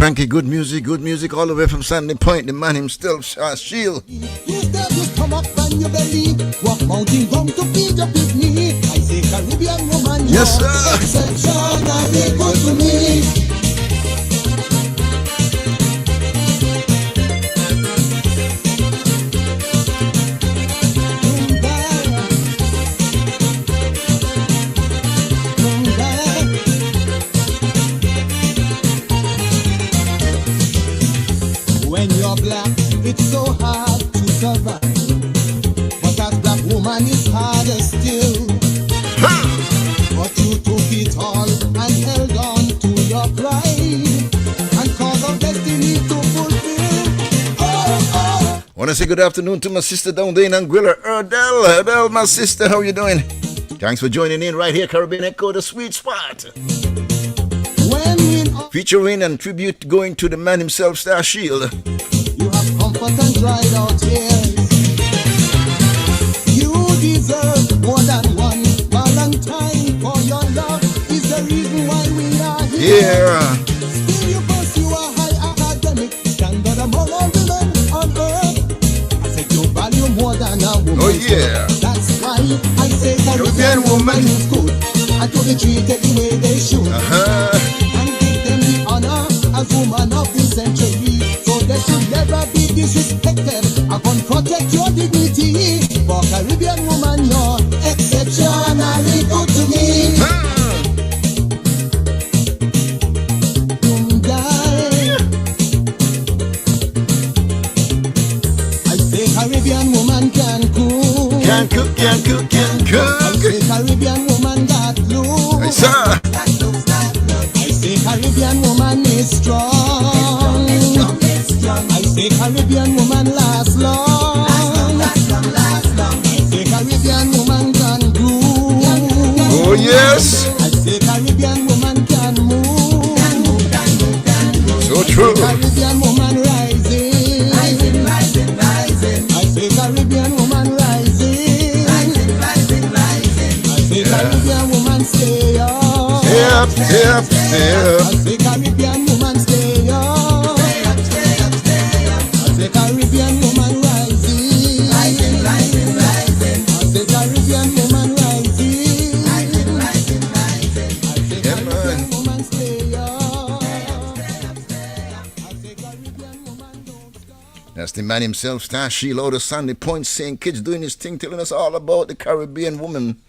cranky, good music all the way from Sandy Point. The man himself, Shield. Instead, just come up on your belly. Walk mountain down to feed your picnic. I say Caribbean woman, Yes, you're sir. exceptionally good to me. When you're black, it's so hard to survive. But as black woman, it's harder still. But you took it all and held on to your pride and cause of destiny to fulfill. Oh, I want to say good afternoon to my sister down there in Anguilla, Erdel, my sister, how you doing? Thanks for joining in right here, Caribbean Echo, the sweet spot. when in all Featuring and tribute going to the man himself, Star Shield. you have comfort and dried out tears, you deserve more than one Valentine. For your love is the reason why we are here. Yeah. Still you pursue a high academic standard among all women on earth. I said you value more than a woman. Oh, yeah. That's why I say Caribbean woman is good. And to be treated the way they should. And give them the honor as woman of the century. So they should never be disrespected. I can protect your dignity. For Caribbean woman, you're exceptionally good to me. I say Caribbean woman can cook. Can cook. I say Caribbean woman got look. Hey, sir. I say Caribbean woman is strong. I say Caribbean woman last long. I say Caribbean woman can groove. Oh, yes. I say Caribbean woman can move. So true. Caribbean woman rising. I say Caribbean woman rising. I say Caribbean woman stay up. Yep. I say Caribbean woman stay up. I say Caribbean woman rising. I say Caribbean woman rising. I say Caribbean woman stay up. I say Caribbean woman don't stop. That's the man himself, Star Shield, out of Sandy Point, St. Kitts, doing his thing, telling us all about the Caribbean woman.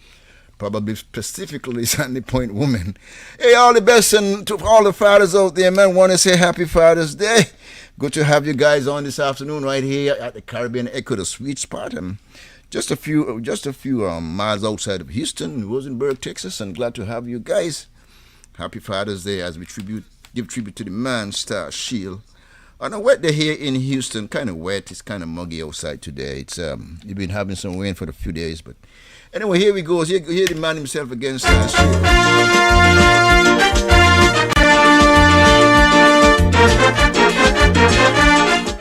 Probably specifically Sandy Point woman. Hey, all the best and to all the fathers out there, man. Want to say Happy Father's Day. Good to have you guys on this afternoon right here at the Caribbean Echo, the sweet spot. Just a few miles outside of Houston, Rosenberg, Texas, and glad to have you guys. Happy Father's Day as we give tribute to the man, Star Shield. On a wet day here in Houston, kind of wet. It's kind of muggy outside today. It's you've been having some rain for a few days, but anyway, here we go. Here the man himself against Star Shield.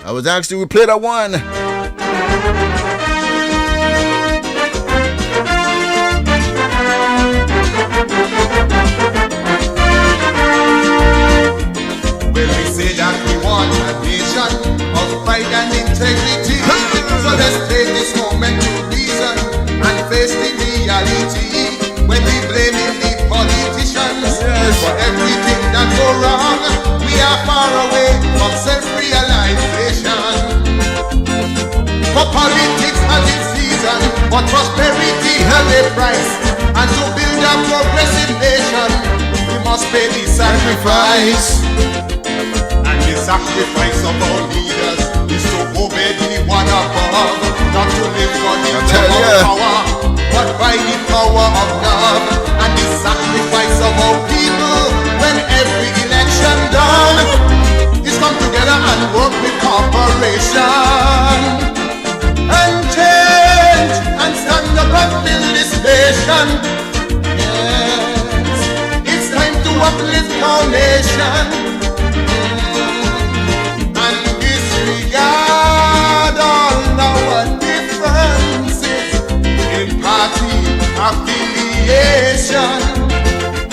I was asked to replay that one. Well, we say that we want a nation of pride and integrity. So let's take this moment to reason and face the reality. When we blaming the politicians for everything that go wrong, we are far away from self-realization. For politics has its season, but prosperity has a price. And to build a progressive nation, we must pay the sacrifice. And the sacrifice of our leaders is to obey the one above, not to live for the love of power, but by the power of love. And the sacrifice of our people, when every election done, is come together and work with cooperation and change and stand up and build this nation. Yes, it's time to uplift our nation and disregard all our differences in party affiliation.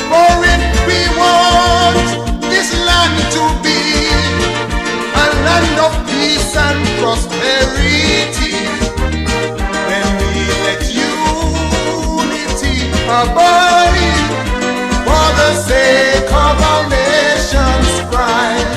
For if we want this land to be prosperity. When we let unity abide for the sake of our nation's pride.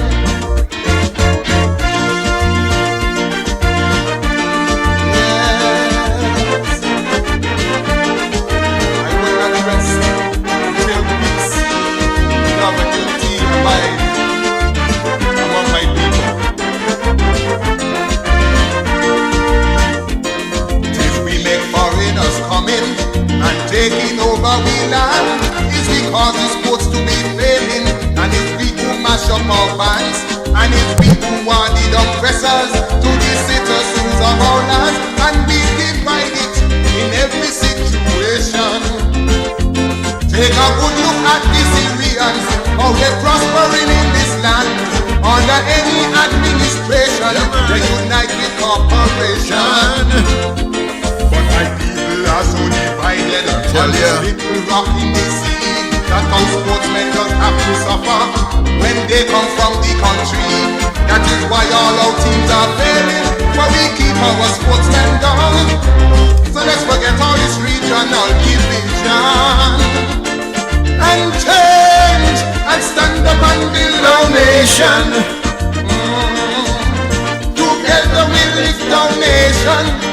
Taking over we land is because it's supposed to be failing, and it's we who mash up our bands, and it's we who are the oppressors to the citizens of our land, and we divide it in every situation. Take a good look at the Syrians, how they're prospering in this land under any administration. They unite with corporation. But my people are so divided, all this little rock in the sea, that our sportsmen just have to suffer when they come from the country. That is why all our teams are failing, but we keep our sportsmen down. So let's forget all this regional division and change and stand up and build our nation. Together we lift our nation.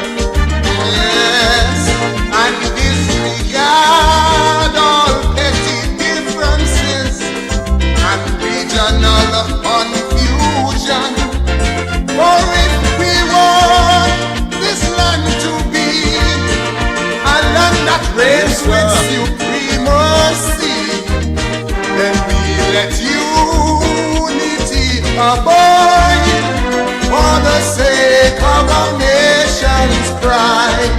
Yes, and disregard all petty differences and regional confusion. For if we want this land to be a land that reigns with supremacy, then we let unity abide for the sake of our nation's pride.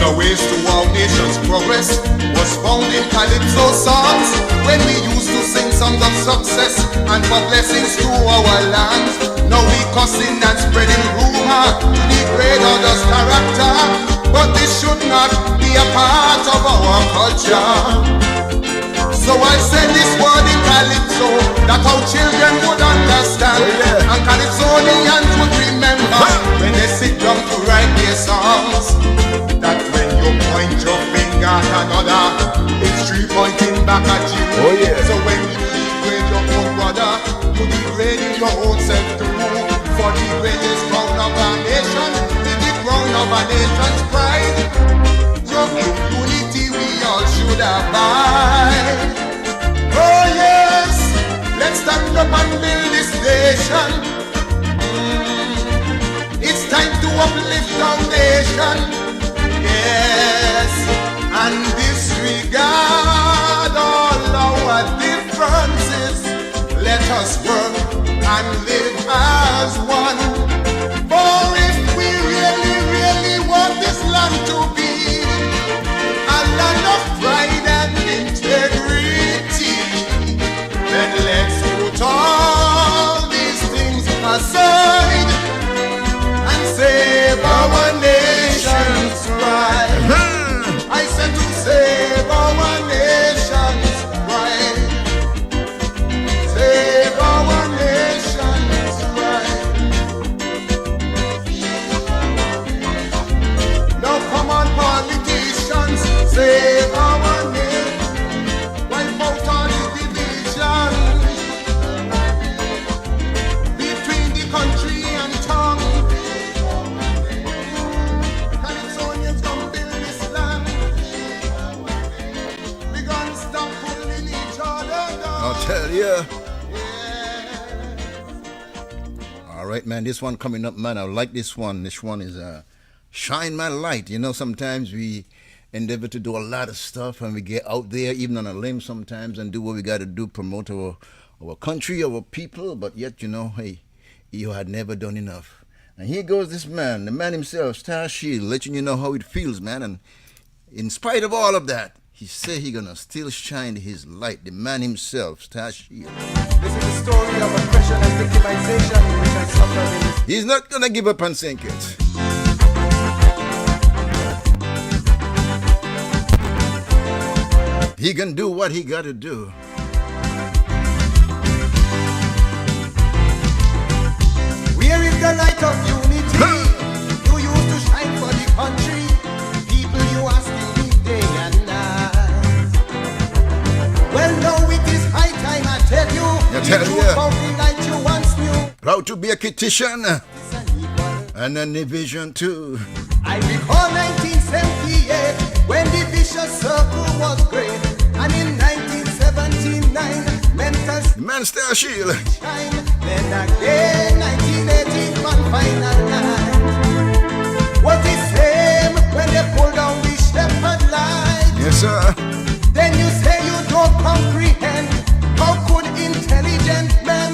The ways to our nation's progress was found in calypso songs, when we used to sing songs of success and for blessings to our land. Now we cussing and spreading rumor to degrade others' character, but this should not be a part of our culture. So I say this word in calypso, that our children would understand, and calypsonians would remember when they sit down to write their songs, that when you point your finger at another, it's 3 pointing back at you. So when you degrade your own brother, you degrade your own self too. For the greatest crown of our nation is the crown of our nation's pride. So in unity we all should abide. Oh yes, let's stand up and build this nation. It's time to uplift our nation. Yes, and disregard all our differences. Let us work and live as one. For if we really, really want this land to be a land of pride and integrity, then let's put all these things aside and save our nation's pride. I said to save our nation's pride. Save our nation's pride. Now come on, politicians, save our nation. Wipe out all the division between the country and tongue. Calypsonians come build this land. We gonna stop pulling each other down. I'll tell you. All right, man, this one coming up, man, I like this one. This one is Shine My Light. You know, sometimes we endeavor to do a lot of stuff and we get out there, even on a limb sometimes, and do what we got to do, promote our country, our people, but yet, you know, hey, you had never done enough. And here goes this man, the man himself, Star Shield, letting you know how it feels, man. And in spite of all of that, he said he gonna still shine his light. The man himself, Star Shield. This is the story of oppression and victimization which I suffered in this. He's not gonna give up and sink it. He can do what he gotta do. Where is the light of unity? You used to shine for the country. People, you asking me day and night. Well, now it is high time I tell you. tell the you. truth about the light you once knew. Proud to be a Kititian It's an equal. and a Nevision too. I recall 1978 when the vicious circle was great, and in 1979 mental The man Star Shield. shine. Then again 1980 one final night was the same when they pulled down the shepherd light. Yes, sir. Then you say you don't comprehend. How could intelligent men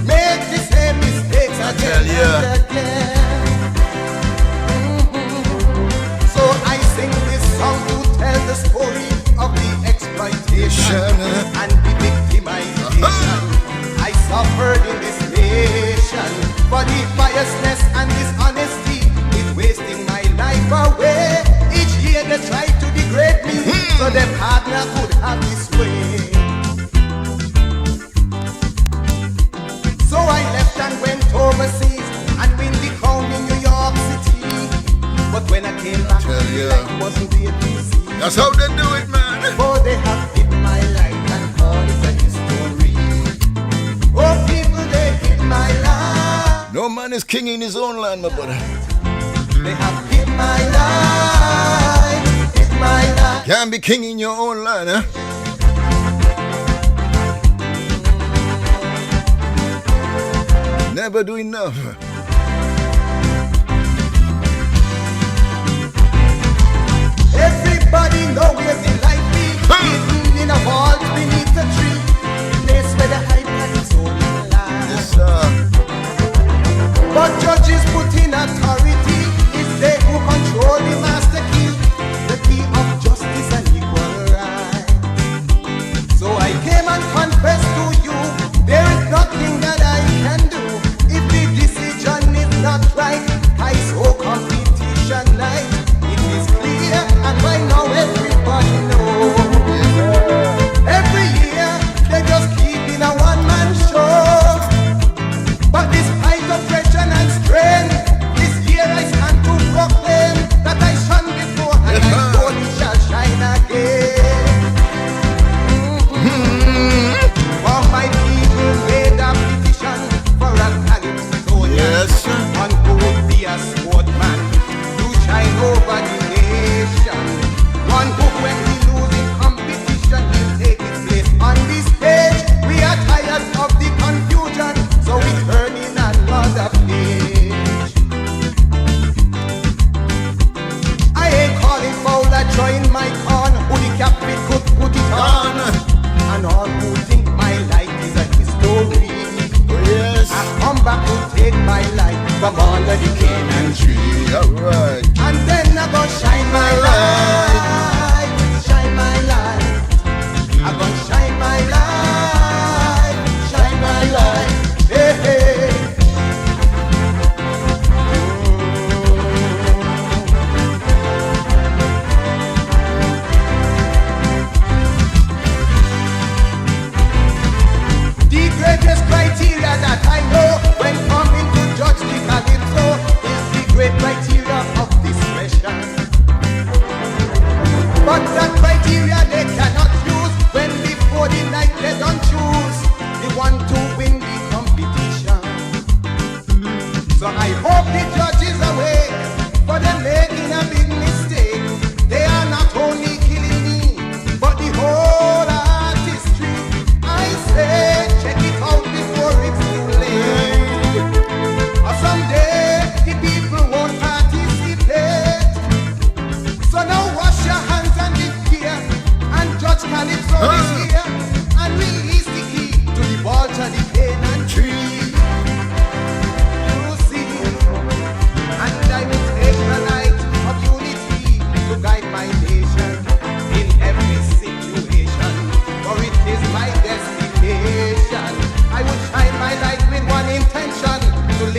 make the same mistakes tell again ya. and again? So I sing this song to tell the story of the exploitation and the victimization I suffered in this nation. For the biasness and dishonesty is wasting my life away. Each year they try to degrade me so their partner could have this way. So I left and went overseas and win the crown in New York City. But when I came back, Tell ya. life wasn't there to see. That's how they do it, man. For they have hid my life and call it a history. Oh, people, they hid my life. No man is king in his own land, my brother. They have hid my life, hid my life. Can't be king in your own land, huh? Never do enough. Everybody know where the light be. Hidden in a vault beneath a tree. Place where the high price only lies. Yes, sir. But judges put in authority. It's they who control the master key. The key of justice and equal rights. So I came and confessed to you. There is nothing that I can do. If the decision is not right, I saw competition night. It is clear and by now everybody knows. Every year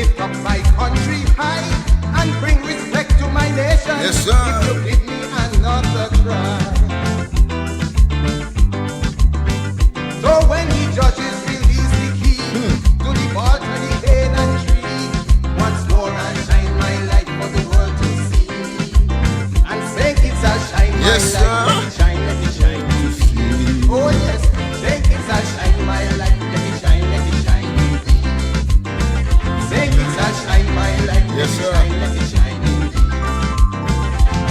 lift up my country high and bring respect to my nation. Yes, sir. If you give me another try. So when the judges release the key to the vault and the hidden tree, once more I shine my light for the world to see. And say it's a shine my Yes, light, sir. let it shine, let it shine. Oh yes, say it's a shine my light, let it shine, let it shine. Say it's a shine my light, let Yes, it sir. shine, let it shine.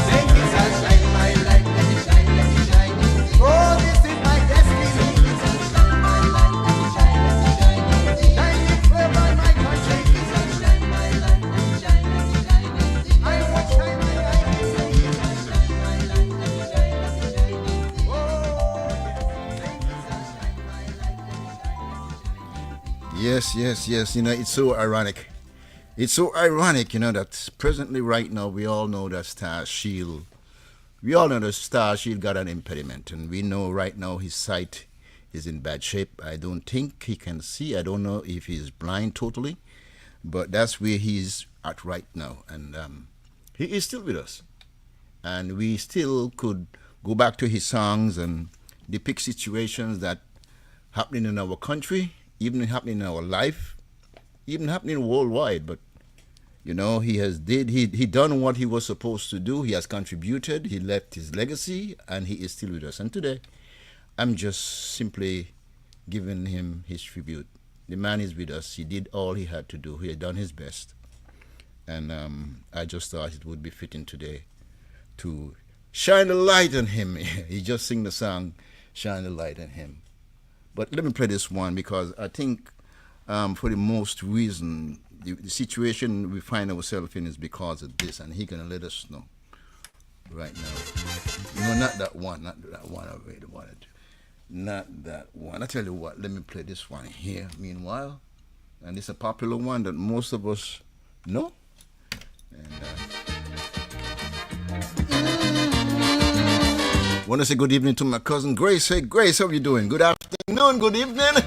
Say it's a shine my light, let it shine, let it shine. Oh, this is my destiny. It's a shine my light, let it shine, let it shine. Shine it forever, my country. It's a shine my light, let it shine, let it shine. I want shine my light. It's a shine my light, let it shine, let it shine. Oh, yes. It's a shine my light, let it shine. Yes, yes, yes. You know, it's so ironic. It's so ironic, you know, that presently right now we all know that Star Shield. We all know that Star Shield got an impediment, and we know right now his sight is in bad shape. I don't think he can see. I don't know if he's blind totally, but that's where he's at right now. And he is still with us. And we still could go back to his songs and depict situations that happening in our country, even happening in our life, even happening worldwide. But you know, he done what he was supposed to do. He has contributed. He left his legacy, and he is still with us. And today, I'm just simply giving him his tribute. The man is with us. He did all he had to do. He had done his best, and I just thought it would be fitting today to shine the light on him. He just sing the song, "Shine the Light on Him." But let me play this one because I think, for the most reason, the situation we find ourselves in is because of this, and he gonna let us know right now. No, not that one, not that one I really wanted. Not that one. I tell you what, let me play this one here meanwhile. And it's a popular one that most of us know. And want to say good evening to my cousin Grace. Hey Grace, how you doing? Good afternoon, good evening.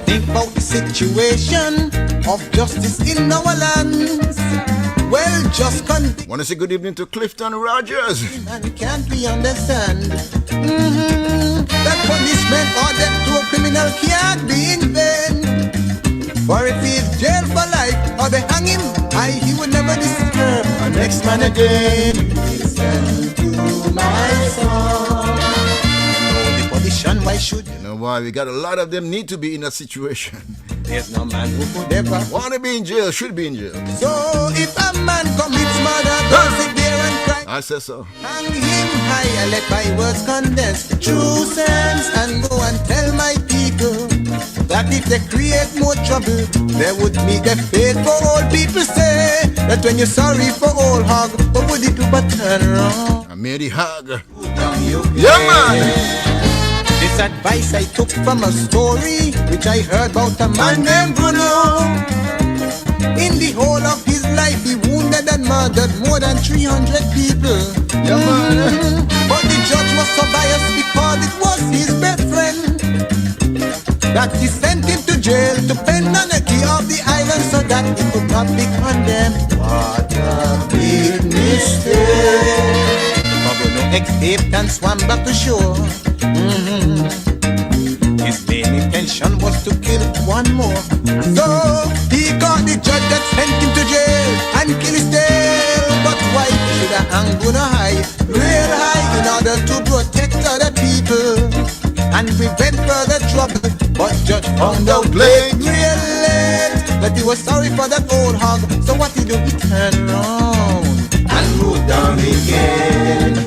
Think about the situation of justice in our lands. Well, just Want to say good evening to Clifton Rogers. and can't we understand that punishment or death to a criminal can't be in vain? For if he's jailed for life or they hang him, he would never disturb our next man again. Listen to my song. No deposition, why should You know why? We got a lot of them need to be in that situation. there's no man who could ever Want to be in jail, should be in jail. So if a man commits murder, don't sit there and cry. I said so. Hang him high and let my words condense the true sense, and go and tell my people that if they create more trouble, they would meet their fate. For old people say that when you're sorry for old hog, what would it do but turn around? I made it hug. Yeah, man. This advice I took from a story which I heard about a man named Bruno. In the whole of his life, he wounded and murdered more than 300 people. Yeah, man. But the judge was so biased because it was his best friend that he sent him to jail to pen on the key of the island so that he could not be condemned. What a big mistake. But Bruno escaped and swam back to shore. His main intention was to kill one more. So he caught the judge that sent him to jail and kill his tail. But why should I hang Bruno high, real high, in order to protect other people and prevent further trouble? But judge found out late, real late, that he was sorry for that old hog. So what he do? He turned around and moved down again.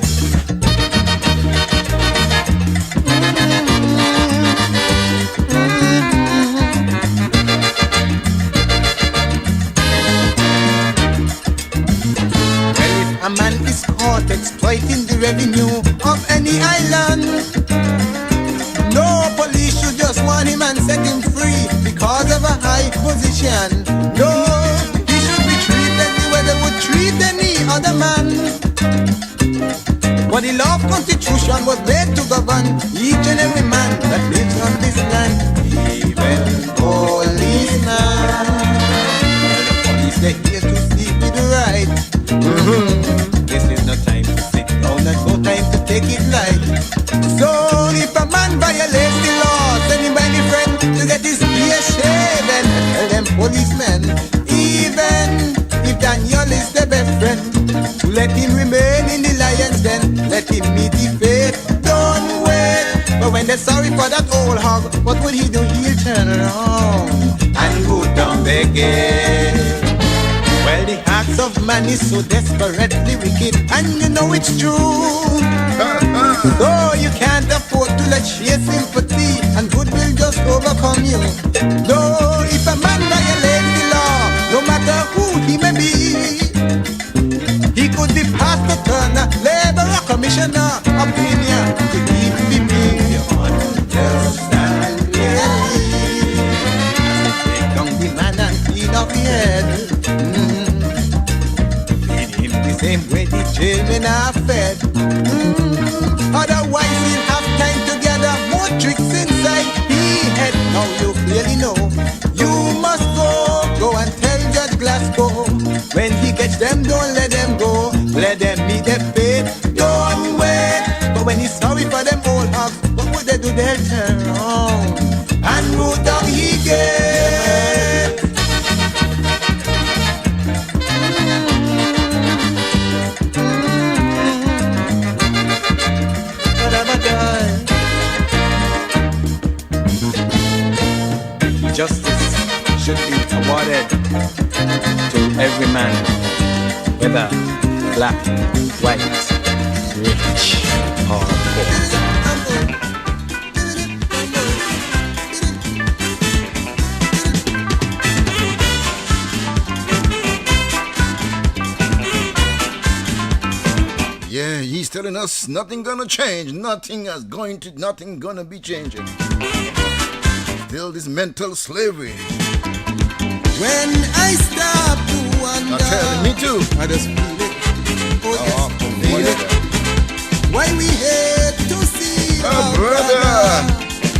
A man is caught exploiting the revenue of any island. No police should just want him and set him free because of a high position. No, he should be treated the way they would treat any other man. But the law of constitution was made to govern each and every man that lives on this land. Even policeman. The police, they're here to see me the right. This is no time to sit down and no time to take it light. So if a man violates the law, send him by the friend to get his ear shaven. Tell them policemen, even if Daniel is the best friend, to let him remain in the lion's den, let him meet the fate. Don't wait. But when they're sorry for that old hog, what would he do? He'll turn around and go down begging. Well, the hearts of man is so desperately wicked, and you know it's true. So you can't afford to let sheer sympathy and goodwill just overcome you. No, if a man violates the law, no matter who he may be, he could be pastor, turner, laborer, commissioner, opinion, to keep me being. You understand me? Take down the man and clean up the head. Same way the jailmen are fed. Otherwise he'll have time to gather more tricks inside he head. Now you clearly know you must go and tell Judge Glasgow. When he catch them, don't let them go. Let them meet their fate. Don't wait. But when he's sorry for them old hogs, what would they do? They'll turn around and root down he gets. Justice should be awarded to every man, whether black, white, rich, or poor. Yeah, he's telling us nothing gonna change, nothing gonna be changing. Still this mental slavery. When I stop to wonder, I tell me too. I just feel it. Oh yes, feel it. Why we hate to see our brother.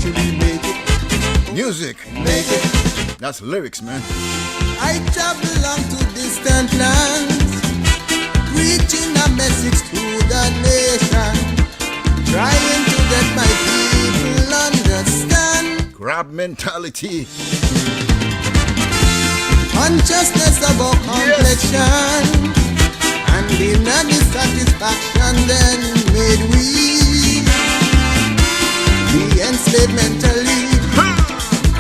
Till we make it. Music. Make it. That's lyrics, man. I travel long to distant lands, preaching a message to the nation, trying to get my people understand. Grab mentality. Consciousness of our complexion, and in a dissatisfaction then made we be enslaved mentally.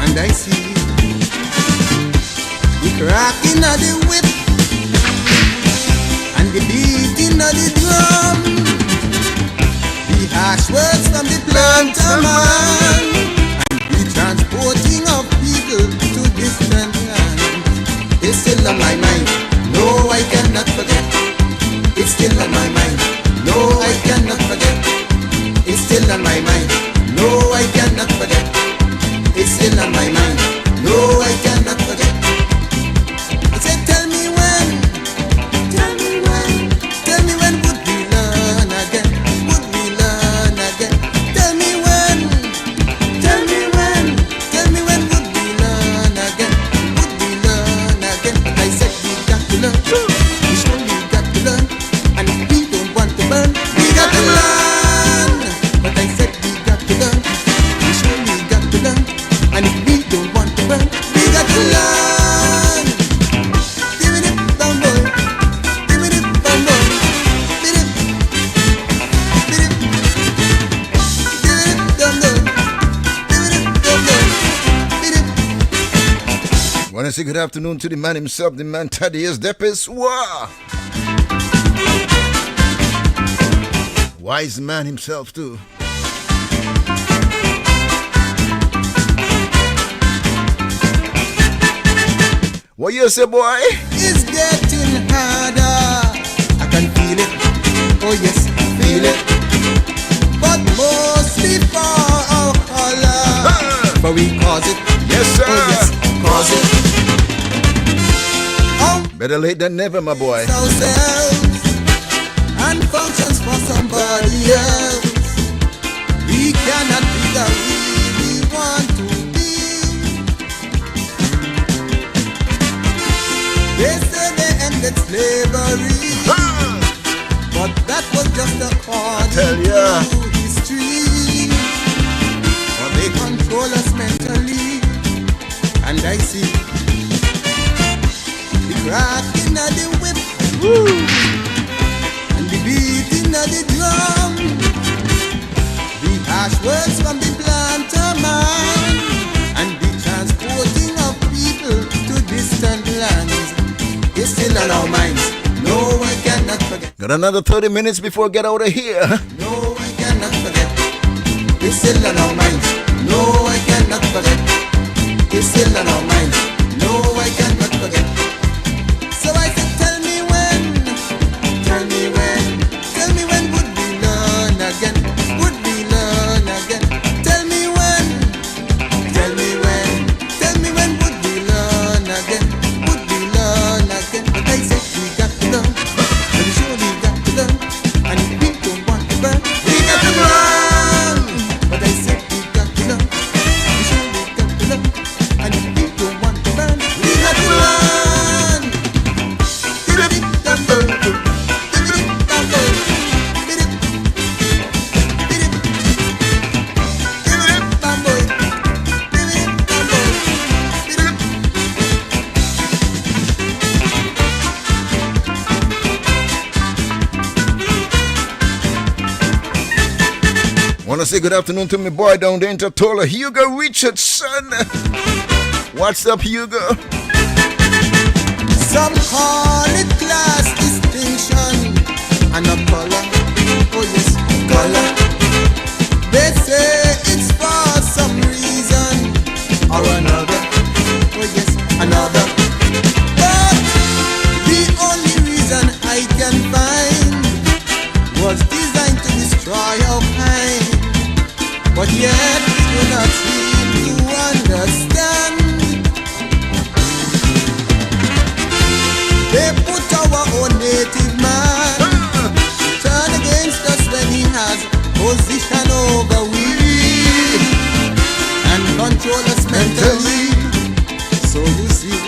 And I see the cracking of the whip and the beating of the drum, the harsh words from the planter man, and the transporting of people to distant lands. It's still on my mind, no I cannot forget. It's still on my mind, no I cannot forget. It's still on my mind, no I cannot forget. It's still on my mind, no I cannot forget. I said tell me when would we learn again? Would we learn again? Tell me when would we learn again? Would we learn again? I said we got to learn, we surely got to learn. And if we don't want to burn, we got to learn. But I said we got to learn, we surely got to learn. And if we don't want to burn, we got to learn. Give it up, down boy. Give it up, down boy. Beat it. Beat it. Give it up, down boy. Give it up, down boy. Beat it. Want to say good afternoon to the man himself, the man Thaddeus Depis. Wow! Wise man himself too. What you say, boy? It's getting harder. I can feel it. Oh yes, feel it. But mostly for our color. But we cause it. Yes, sir. Oh yes, cause it. Better late than never, my boy. Ourselves and functions for somebody else. We cannot be the we want to be. They say they ended slavery, but that was just according to history. But they control us mentally, and I see the cracking of the whip, and the beating of the drum, the harsh words from the planter man, and the transporting of people to distant lands. It's still on our minds. No, I cannot forget. Got another 30 minutes before I get out of here. No, I cannot forget. It's still on our minds. No, I cannot forget. It's still on our minds. No, I cannot forget. So I said, tell me when would we learn again? Would we learn again? Tell me when would we learn again? Would we learn again? But I said we got to learn, but we surely got to learn, and if we don't want to learn, we got to learn. But I said we got to learn, we surely got to learn, and if we don't want to learn, we got to learn. Want to say good afternoon to my boy down there in Tortola, Hugo Richardson. What's up, Hugo? Some call it class distinction and a color. Oh yes, color. They say it's for some reason or another. Oh yes, another. But the only reason I can find was designed to destroy our kind. But yet we do not seem to understand. They put our own native man, turn against us when he has position over we, and control us mentally. So you see,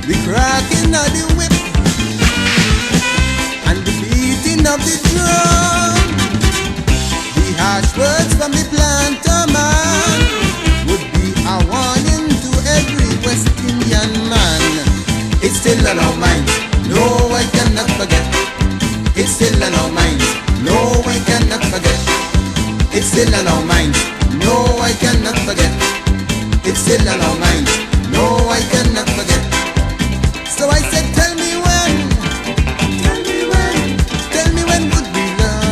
the cracking of the whip and the beating of the drum, the harsh words from the planter man would be a warning to every West Indian man. It's still on our minds. No, I cannot forget. It's still on our minds. No, I cannot forget. It's still on our minds. No, I cannot forget. It's still on our minds. No, I cannot forget. So I said, tell me when would we learn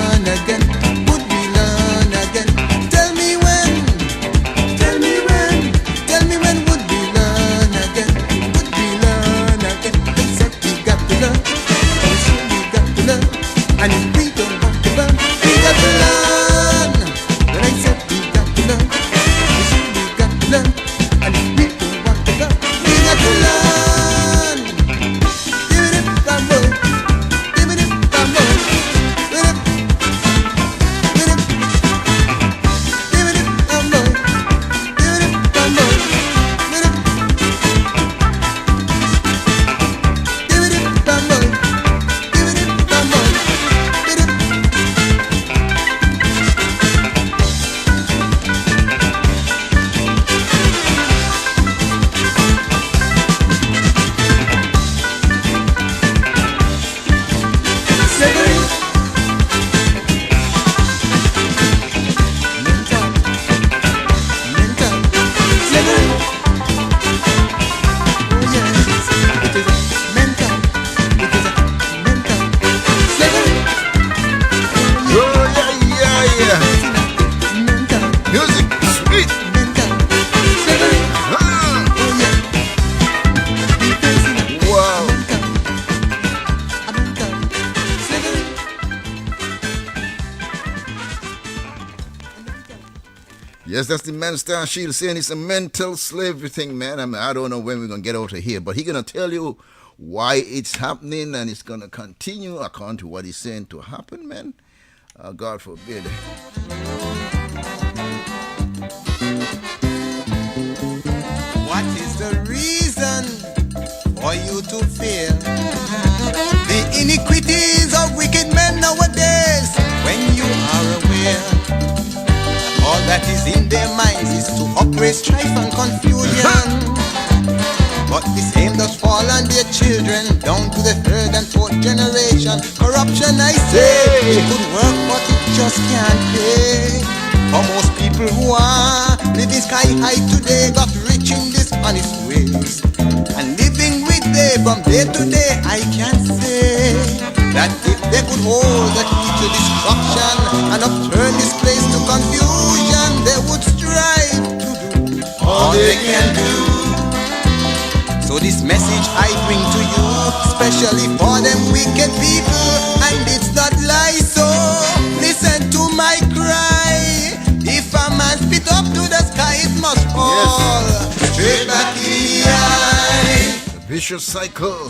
Yes, that's the man Star Shield saying it's a mental slavery thing, man. I mean, I don't know when we're gonna get out of here, but he's gonna tell you why it's happening, and it's gonna continue according to what he's saying to happen, man. God forbid. What is the reason for you to fear the iniquities of wicked men nowadays? When you are aware that all that is in their minds is to upraise strife and confusion, but the same does fall on their children down to the third and fourth generation. Corruption, I say, it could work but it just can't pay. For most people who are living sky high today got rich in dishonest ways, and living with day from day to day, I can say that if they could hold the key to destruction and upturn this place to confusion, they would strive to do all they can do. So this message I bring to you, especially for them wicked people, and it's not lie, so listen to my cry. If a man spit up to the sky, it must fall straight back in the eye. A vicious cycle.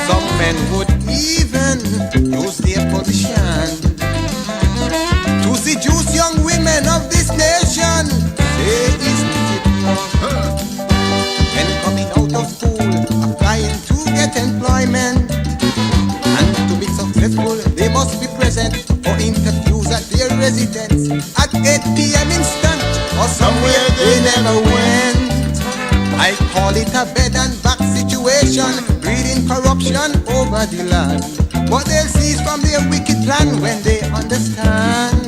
Some men would even use their position to seduce young women of this nation. Say, isn't it wrong? Men coming out of school, applying to get employment, and to be successful, they must be present for interviews at their residence at 8 p.m. instant, or somewhere they never went. I call it a bed and back situation, breeding corruption over the land. But they'll cease from their wicked plan when they understand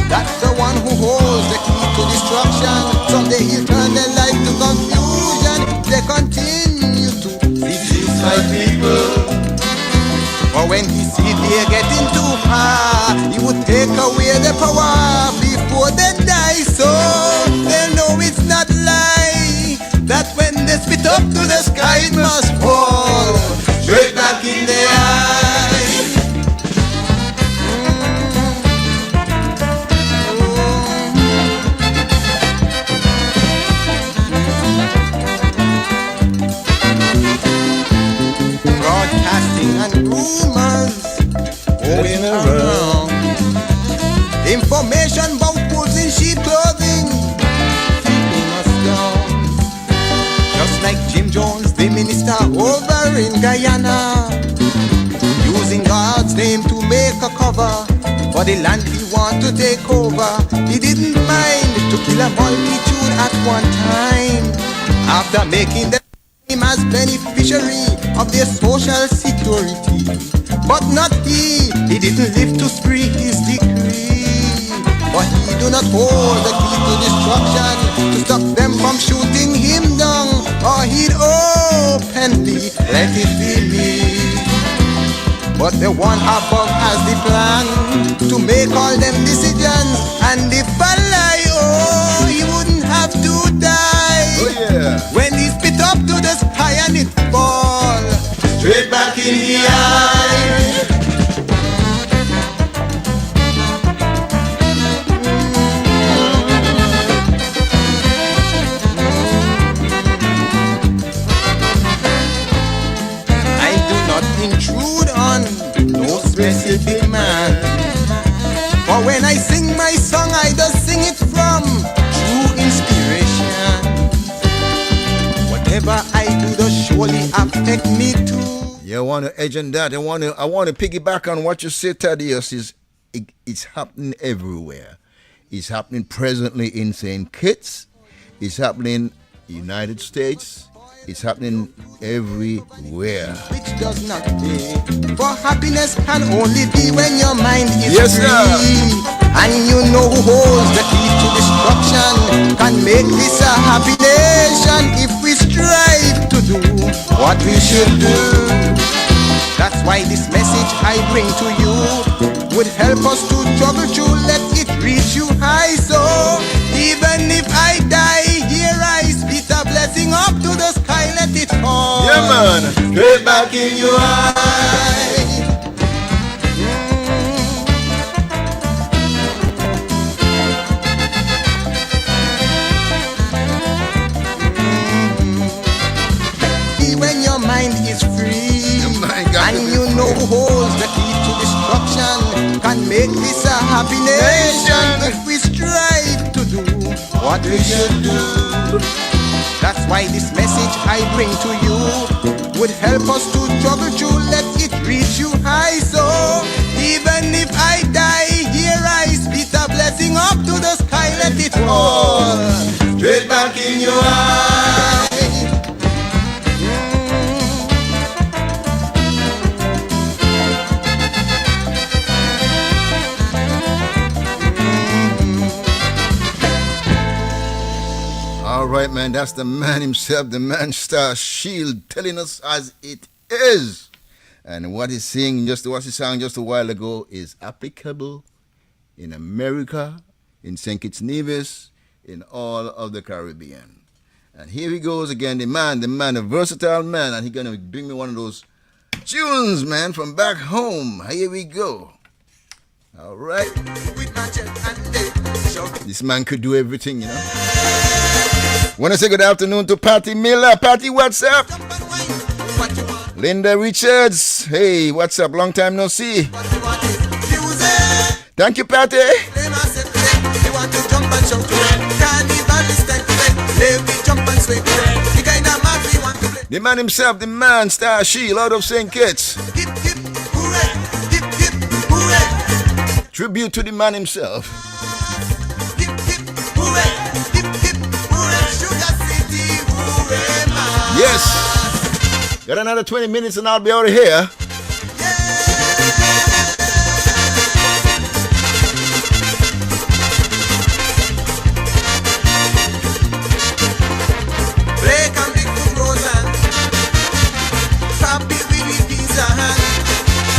that the one who holds the key to destruction, someday he'll turn their life to confusion. They continue to seduce my people. But when he see they're getting too far, he would take away the power before they die. So they know it's not lie, that when they spit up to the sky, it must fall straight back in the eye. Broadcasting and rumors going around, information about wolves in sheep clothing, keeping us down. Just like Jim Jones, the minister over in Guyana, using God's name to make a cover for the land he want to take over. He didn't mind to kill a multitude at one time, after making them as beneficiary of their social security. But not he didn't live to spree his decree. But he do not hold the key to destruction to stop them from shooting him down, or he'd openly let it be me. But the one above has the plan to make all them decisions, and if I lie, oh, he wouldn't have to die. Oh yeah. When he spit up to the sky and it fall straight back in the eye. I do not intrude on no specific man, for when I sing my song, I just sing it from true inspiration. Whatever I do does surely affect me too. Yeah, I want to edge on that. I want to piggyback on what you said, Thaddeus. It's happening everywhere. It's happening presently in St. Kitts. It's happening in the United States. It's happening everywhere. Which does not pay. For happiness can only be when your mind is Yes, free. sir. And you know who holds the key to destruction can make this a happy nation if we strive to do what we should do. That's why this message I bring to you would help us to struggle through. Let it reach you high. So even if I die here, I spit a blessing up to the sky. back in your eye. When your mind is free and you know who holds the key to destruction, can make this a happy nation if we strive to do what we should do. That's why this message I bring to you would help us to juggle through, let it reach you high. So even if I die here, I spit a blessing up to the sky, let it fall straight back in your eye. All right, man, that's the man himself, the man Star Shield, telling us as it is. And what he's saying, what he sang just a while ago is applicable in America, in St. Kitts Nevis, in all of the Caribbean. And here he goes again, the man, a versatile man, and he's going to bring me one of those tunes, man, from back home. Here we go. All right. This man could do everything, you know. Want to say good afternoon to Patty Miller. Patty, what's up? Linda Richards. Hey, what's up? Long time no see. Thank you, Patty. The man himself, the man Star Shield out of St. Kitts. Tribute to the man himself. Yes. Got another 20 minutes and I'll be out of here. Break and big foot goes on. Papi with the pizza hand.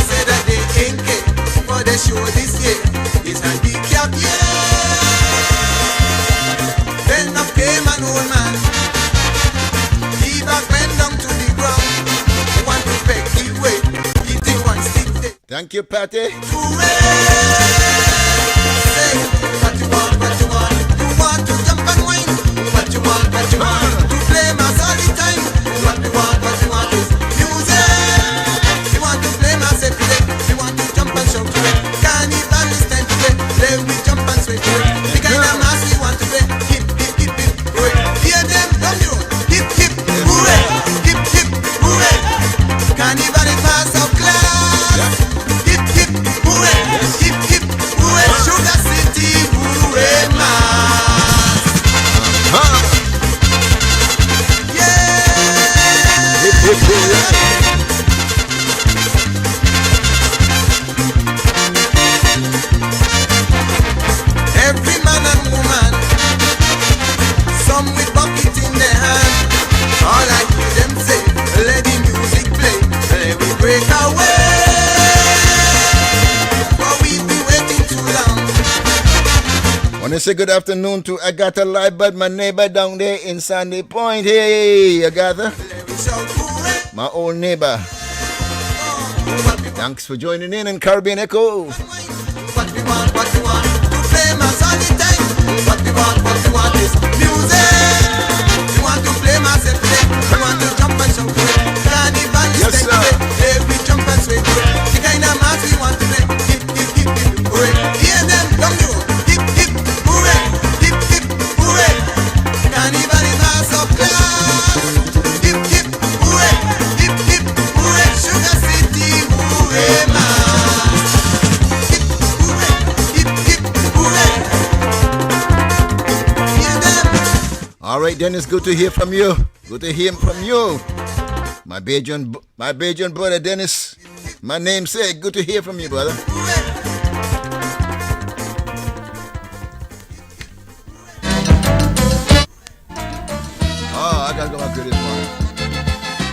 Say that they ain't care for the show this year. It's a big cap, yeah. Then up came an old man. He back went down to the ground. He want to beg the way. He take one stick there. Thank you, Patty. Say what you want, what you want. You want to jump and whine. What you want, what you want. To play mass all the time. What you want is music. You want to play mass every day. You want to jump and shout to it. Carnival is time to play. Play we jump and sway to it. The kind of mass we want to play. Hip, hip, hip, hip, hooray. Hear them from you. Hip, hip, hooray. Hip, hip, hooray. Carnival is mass of class. Hip, hip, hooray. Hip, hip, hooray. Sugar City, hooray, mass. Yeah. Hip, hip, hooray. Every man and woman, some with bucket in their hand. All I hear them say, let the music play, let we break away. But we've been waiting too long. Want to say good afternoon to Agatha Liebert, my neighbor down there in Sandy Point. Hey, Agatha, Let we shout hooray. my old neighbor. What we want, Thanks for joining in Caribbean Echo. what we want, what we want. To play mass all the time. What we want is music. We want to play mass every day. We want to jump and shout to it. Carnival is Yes, time to sir. play. Play we jump and sway to it. The kind of mass we want to play. Hip, hip, hip, hip, hooray. Hear them down the road. Hip, hip, hooray. Hip, hip, hooray. Carnival is mass of class. Hip, hip, hooray. Hip, hip, hooray. Sugar City, hooray, mass. Hip, hooray. Hip, hip, hooray. Hear them. All right, Dennis, good to hear from you. Good to hear from you. My Bajan brother Dennis, my namesake. Good to hear from you, brother. Oh, I gotta go back to this one.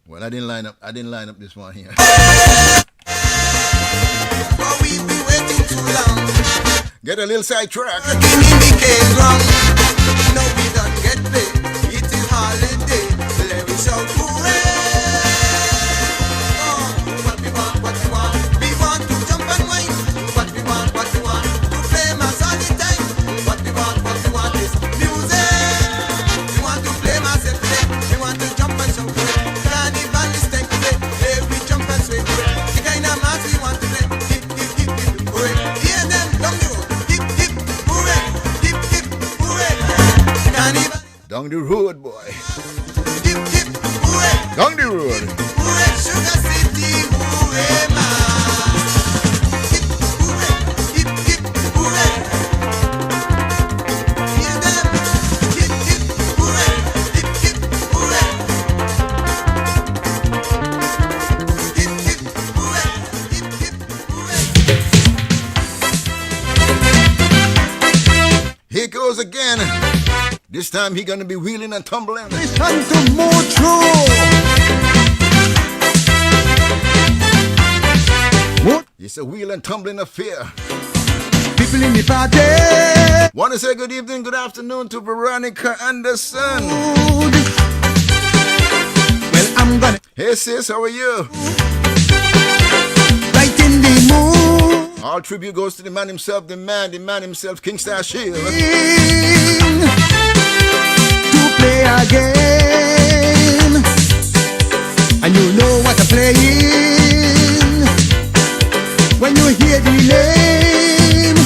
Well, I didn't line up this one here. But we've been waiting too long. Get a little sidetrack. Working in the cage ground. Now we don't get paid. It Down the road, boy. Hip, hip, hooray. Down the road. Hooray, Sugar City, hooray, man. Hip, hooray. Hip, hip, hooray. Hear them. Hip, hip, hooray. Hip, hip, hooray. Hip, hip, hooray. Hip, hip, hooray. Here goes again. This time he gonna be wheeling and tumbling. Listen to more true. It's a wheel and tumbling affair. People in the party. Want to say good evening, good afternoon to Veronica Anderson. Well, I'm gonna Hey sis, how are you? right in the mood. All tribute goes to the man himself, the man himself, King Star Shield. To play again. And you know what I'm playing. When you hear the name,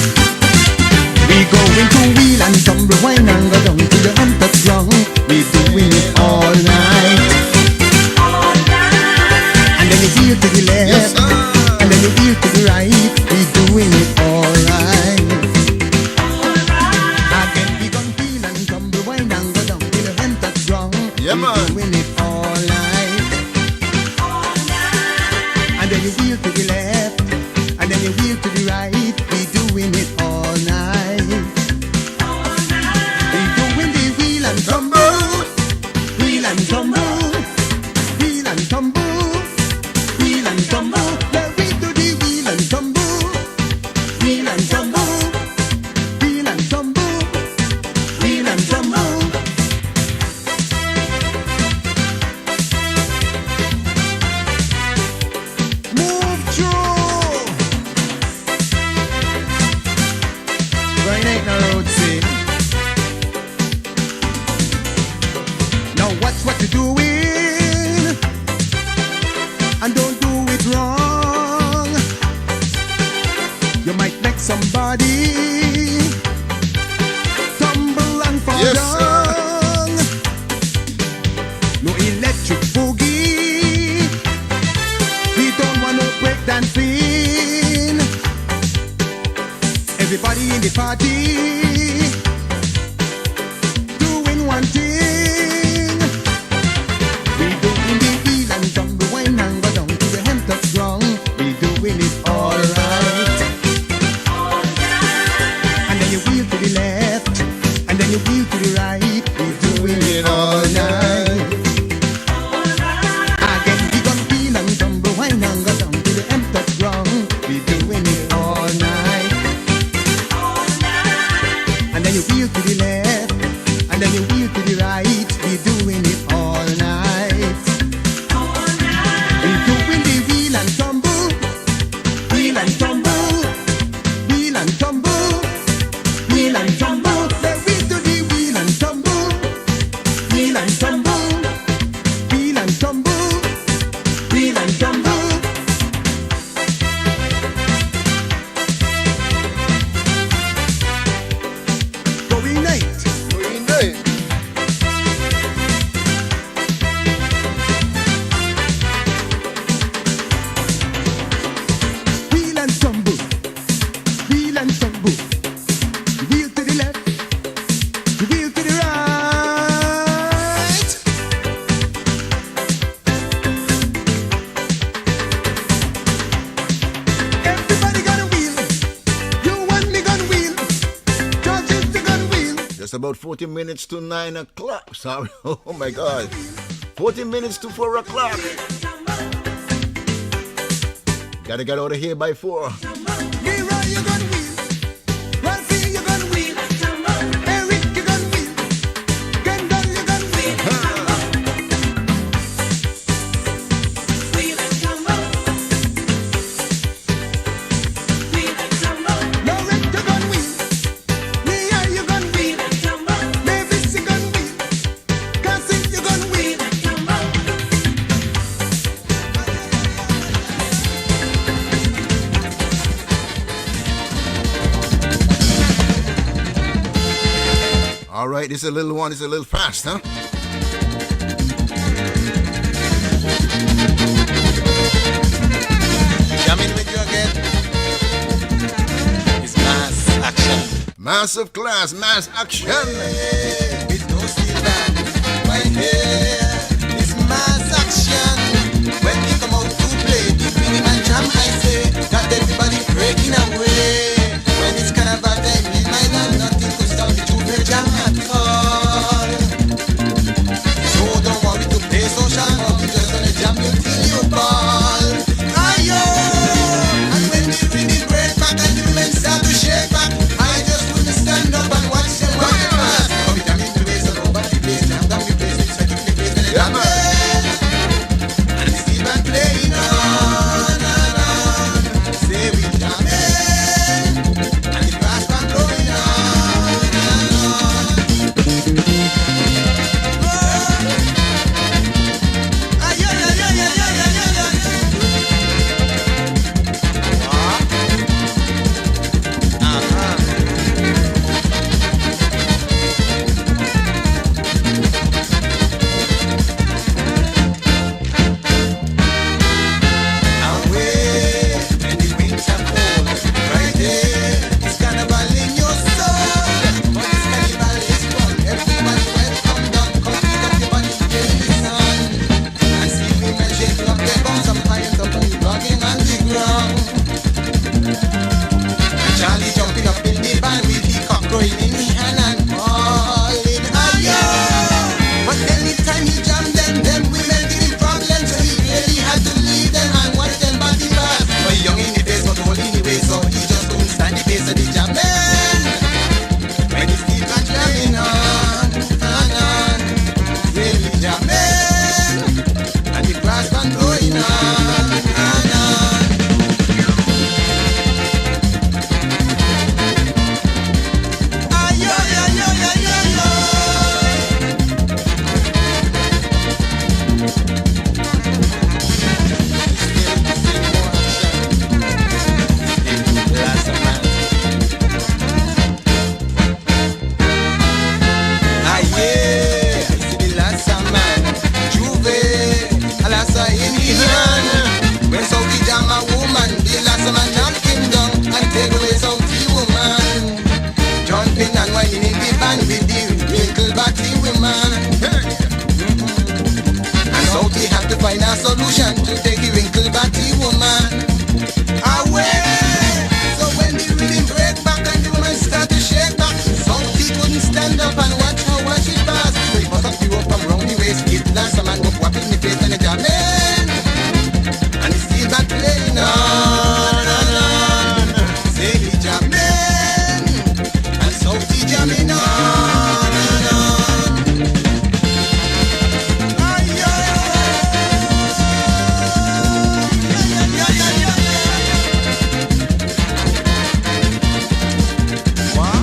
we go into wheel and tumble, wine and go down to the underground. We doing it all night. And then you feel to the left, Yes, sir. and then you feel to the right. We doing it all right. Again we gon' feel and tumble, wine and go down to the underground. Yeah, we man. doing it all night. And then you feel to the left, and then you wheel to the right. We doing it all night. We doing the wheel and tumble, wheel and tumble, wheel and tumble, wheel and tumble. Yeah, we do the wheel and tumble, wheel and tumble, wheel and tumble, wheel and tumble. Move through. Right ain't no road scene. Now watch what you're doing, and don't do it wrong. You might make somebody tumble and fall Yes, down. No electric boogie. We don't want no break dancing. Everybody in the party doing one thing. We doing the wheel and tumble, wine and go down to the hamster strong. We doing it all right. And then you wheel to the left, and then you wheel to the right. We doing it all night. Again we gon' wheel and tumble, wine and go down to the hamster strong. We doing it all night. And then you wheel to the left, and then you wheel to the right. We doing it all night. We doing the wheel and tumble, wheel and tumble, wheel and tumble, wheel and tumble. Then we do the wheel and tumble, wheel and tumble, wheel and tumble, wheel and tumble. Going night. Green Day. Wheel and tumble, wheel and tumble. Wheel to the left, wheel to the right. Everybody got a wheel. You and me got a wheel. George is the gun wheel. Just about 40 minutes to 9 o'clock. Sorry. Oh my God. 40 minutes to 4 o'clock. Gotta get out of here by 4. Leroy, you got a wheel. Ralphie, you got a wheel. Eric, you got a wheel. Kendall, you got a wheel. Lauren, you got a wheel. Leah, you got a wheel. Mavis, you got a wheel. Cassie, you got a wheel. All right, this is a little one. It's a little fast, huh? Jamming with you again. It's mass action. Massive class, mass action. With no steel band. Right here. It's mass action. When we come out to play, the rhythm and jam, I say, got everybody breaking away. When it's carnival time, in my land, nothing could stop the Juve jam at all. So don't worry to play social, we just gonna jam you till you fall. Ayo! And when the rhythm break back and the women start to shake back, I just wouldn't stand up and watch them walk past. Come we jam in the place, all over the place, jam down the place, it's like the place, and the jam and the steel band playing on and on. Say we jamming, and the brass band blowing on and on. Ayo, ayo, ayo, ayo, ayo, ayo, ayo. Away when the winter cold, right there, it's carnival in your soul. But this carnival is fun. Everybody welcome down, come pick up your body, get in the sun, and see women shaking up their bums and piles up and rocking on the ground. And Charlie jumping up in the band with the cock growing in his hand and calling ayo. But anytime he jammed them women give him problems, so he really had to leave them and watch them body pass. But he young in the face, but old in the way, so he just couldn't stand the pace of the jamming. When the steel band jamming on and on, really jamming, and the brass band blowing on and on. Ayo, ayo, ayo, ayo, ayo. Jumping and whining in the band with the wrinkle body woman. And so we have to find a solution to take the wrinkle body woman away. So when the rhythm break back and the woman start to shake back, so he couldn't stand up and watch her watch it pass. So he must have you up from round the waist, get dance a man go whap in the face and the jamming, and the steel band playing on and on. Say he jamming, and so he jamming on and on. Ayo, ayo, ayo, ayo, ayo. Wow.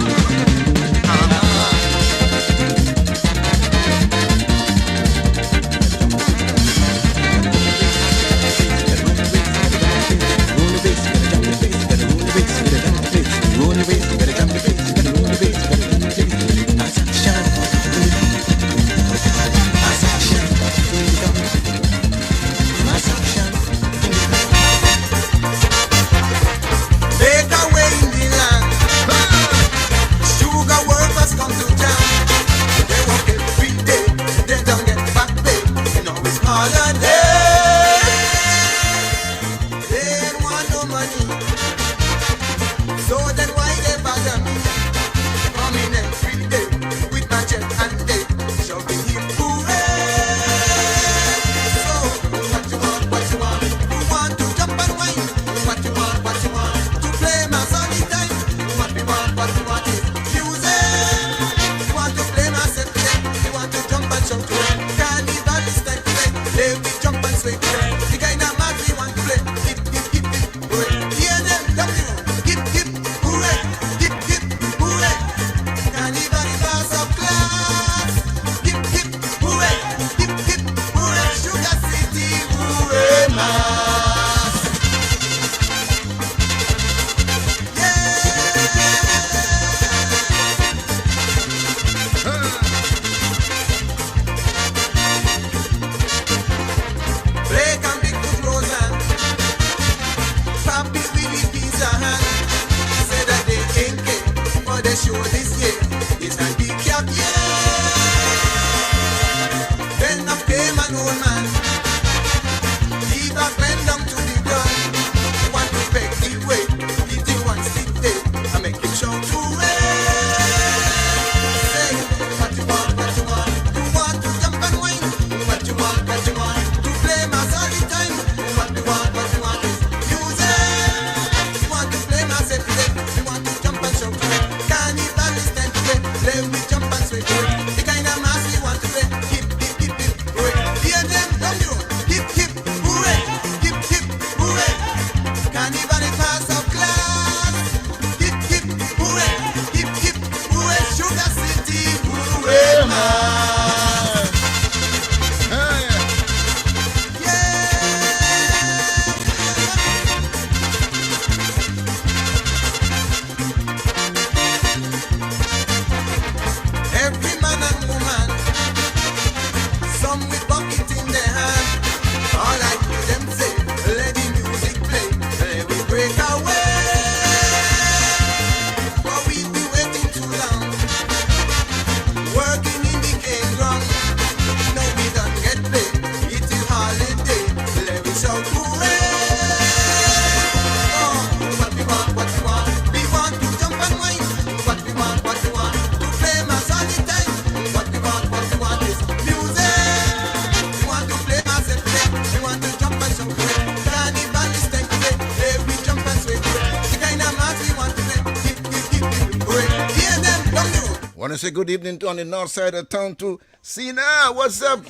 to say good evening to on the north side of town to Cena. What's up?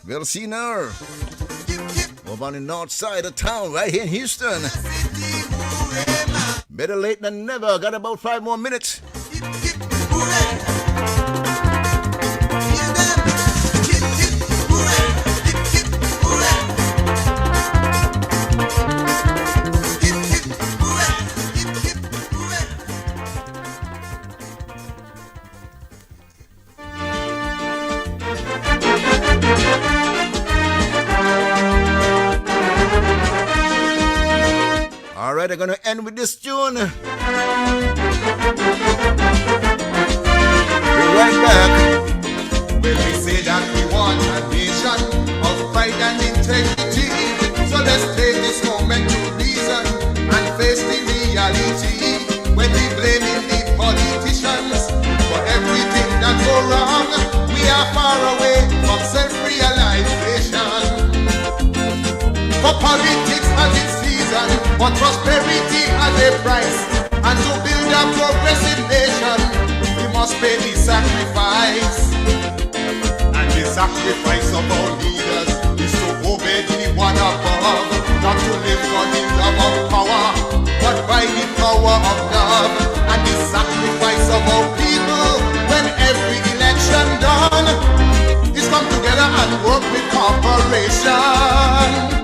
Well, Cena. Over on the north side of town, right here in Houston. Better late than never. Got about 5 more minutes. All right, I'm going to end with this tune. Be right back. When we say that we want a nation of pride and integrity, so let's take this moment to reason and face the reality. When we blaming the politicians for everything that go wrong, we are far away from self-realization. For politics has its season, but prosperity has a price. And to build a progressive nation, we must pay the sacrifice. And the sacrifice of our leaders is to obey the one above, not to live for the love of power, but by the power of love. And the sacrifice of our people, when every election done, is come together and work with cooperation.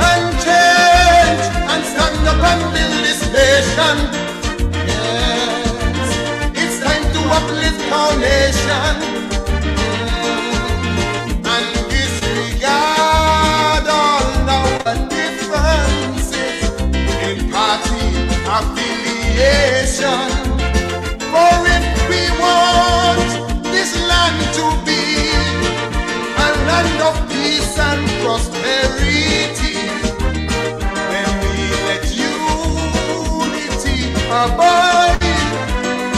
And change and stand up and build this nation. Yes, it's time to uplift our nation and disregard all our differences in party affiliation. For if we want this land to be a land of peace and prosperity, abide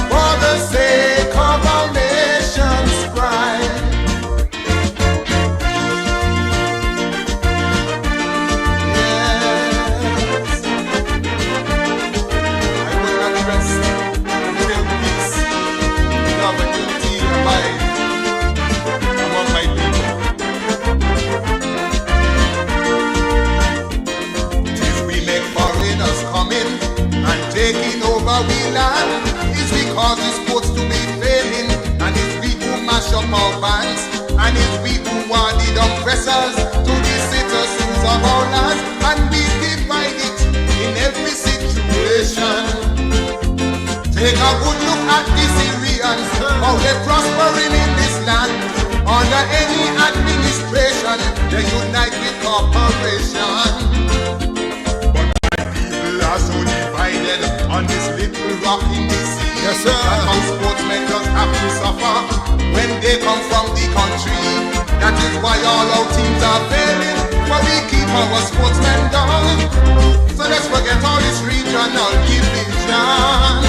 for the sake of our nation's pride. Yes, I will not rest until peace, love and unity abide among my people. Till we make foreigners come in and taking over we land, is because it's supposed to be failing, and it's we who mash up our bands, and it's we who are the oppressors to the citizens of our land, and we divide it in every situation. Take a good look at the Syrians, how they're prospering in this land. Under any administration, they unite with cooperation. Are so divided on this little rock in the sea. Yes, sir. That some sportsmen just have to suffer when they come from the country. That is why all our teams are failing, but we keep our sportsmen down. So let's forget all this regional division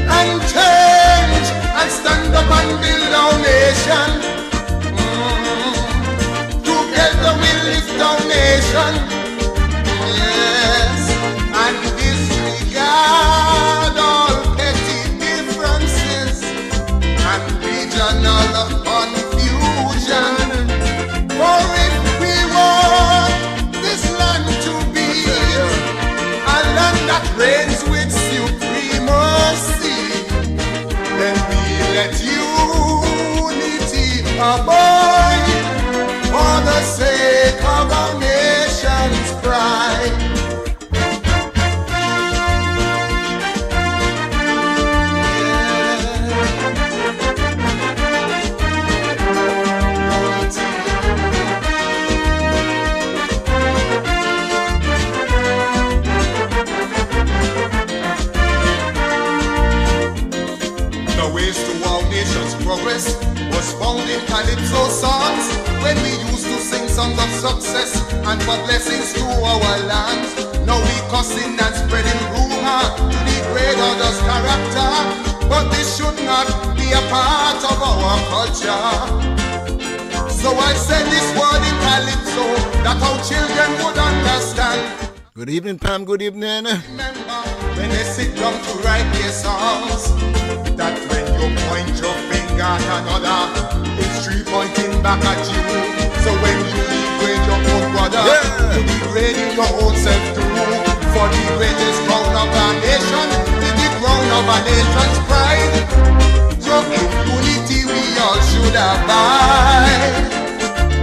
and change and stand up and build our nation. Together we lift our nation. Yes, and disregard all petty differences and regional confusion. For if we want this land to be a land that reigns with supremacy, then we let unity abide for the sake of our nation's pride. Progress was found in calypso songs, when we used to sing songs of success and for blessings to our land. Now we cussing and spreading rumor to degrade others' character, but this should not be a part of our culture. So I said this word in calypso that our children would understand. Good evening, Pam. Good evening. Remember when they sit down to write their songs, that when you point your finger at another, it's 3 pointing back at you. So when you degrade your own brother, you degrade your own self too. For the greatest crown of our nation is the crown of our nation's pride. So in unity we all should abide.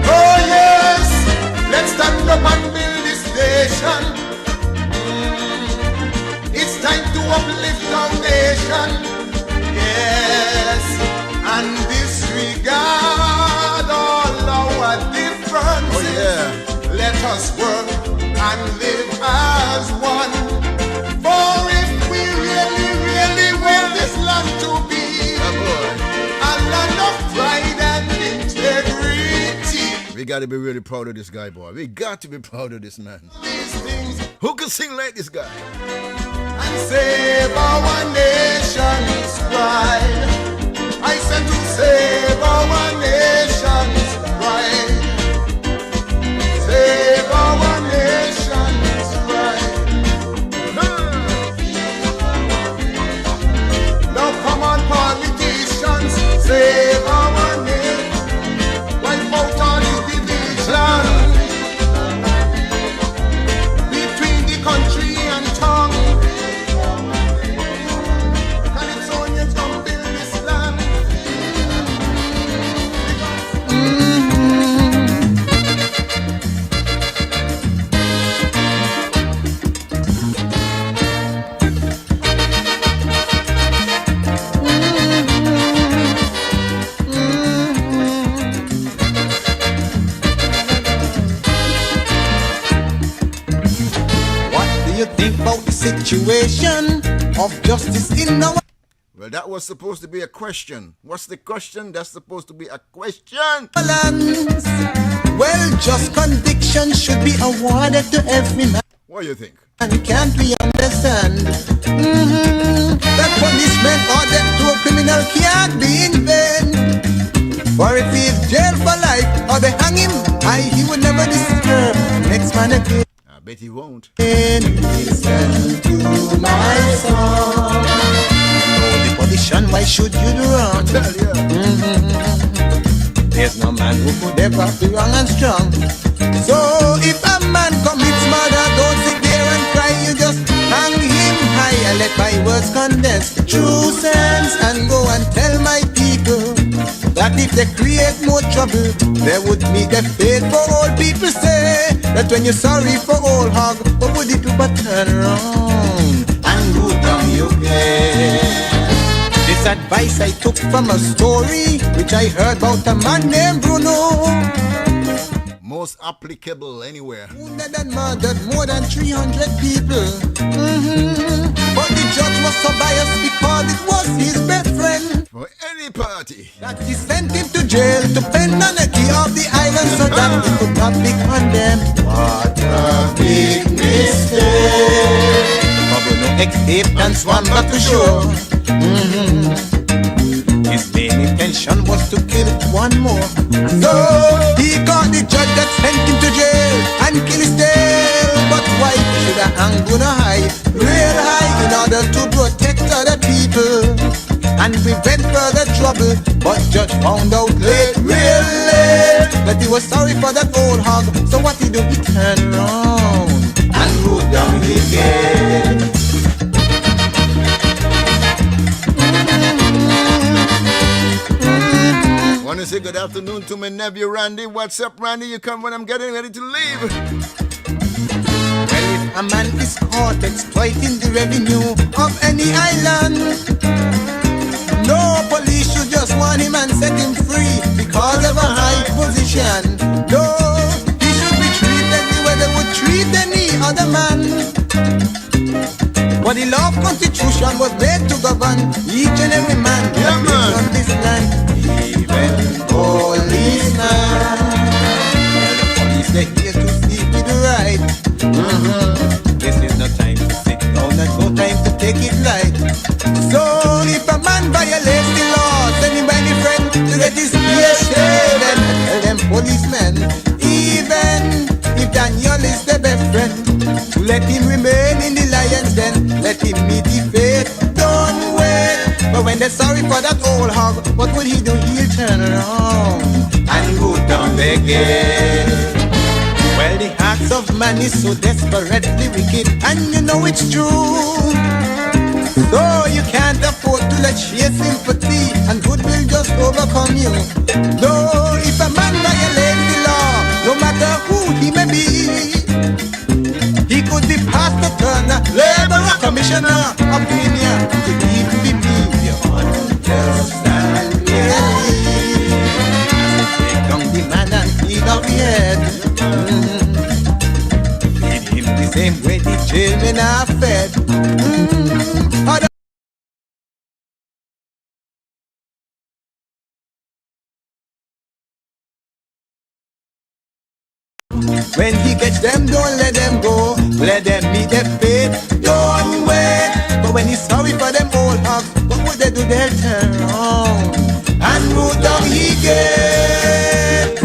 Oh yes, let's stand up and build this nation. It's time to uplift our nation. Yes, and disregard all our differences. Oh yeah. Let us work and live as one. For if we really, really want this land to be a land of pride and integrity, We got to be really proud of this guy, boy. We got to be proud of this man. these things, Who can sing like this guy? and save our nation's pride. I said to save our nation's pride. Save our nation's pride. Now come on, politicians, save our nation. Wipe out all the division between the country and tongue. Californians come build this land. What do you think about the situation of justice in our Well, that was supposed to be a question. What's the question? That's supposed to be a question. lands? Well, just conviction should be awarded to every man. What do you think? And can't we understand that punishment or death to a criminal can't be in vain? For if he's jailed for life or they hang him, he would never disturb next man again. I bet he won't. Listen to my song. Oh, the position, why should you do wrong? Tell ya. There's no man who could ever be wrong and strong. So if a man commits murder, don't sit there and cry. You just hang him high and let my words condense true sense and go and tell my people that if they create more trouble, they would meet their fate. For old people say that when you're sorry for old hog, what would it do but turn around and go down your gate? This advice I took from a story which I heard about a man named Bruno. Most applicable anywhere. Wounded and murdered more than 300 people. But the judge was so biased because it was his best friend For any party. that he sent him to jail to pen on the key of the island so that he could not be condemned. What a big mistake! But Bruno escaped and swam back to shore. His main intention was to kill one more. So he got the judge that sent him to jail and kill his tail. But why should I hang Bruno high, real high, in order to protect other people and prevent further trouble? But judge found out late, real late, that he was sorry for that old hog. So what he do? He turned around and rode down his gate. Want to say good afternoon to my nephew Randy. What's up, Randy? You come when I'm getting ready to leave. Well, if a man is caught exploiting the revenue of any island, no police should just want him and set him free because of a high position. No, he should be treated the way they would treat any other man. But the law of constitution was made to govern each and every man that lives on this land. Even policeman. Well, the police, they're here to see with the right. This is no time to sit down and no time to take it light. So if a man violates the law, send him by the friend to get his PhD. Then tell them policemen, even if Daniel is the best friend, to let him remain in the lion's den, let him say sorry for that old hog. What would he do? He'll turn around and go down again. Well, the hearts of man is so desperately wicked, and you know it's true. So you can't afford to let sheer sympathy and goodwill just overcome you. Though if a man violates the law, no matter who he may be, he could be pastor, turner, laborer, commissioner, opinion, could even be me. You understand clearly. Take down the man and feed off the head. Feed him the same way the children are fed. When he catch them, don't let them go. Let them meet their fate. Don't wait. But when he's sorry for them old hogs, what would they do? They'll turn around and root down he gets.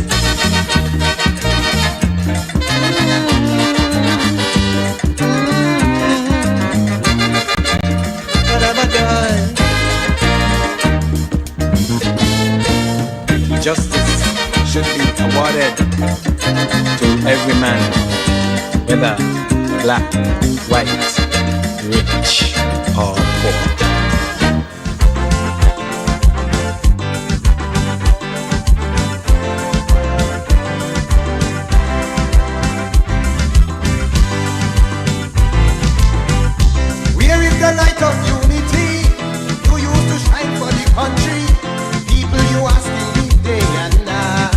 Justice should be awarded to every man, whether black, white, rich, or poor. Where is the light of unity you used to shine for the country? People, you asking me day and night.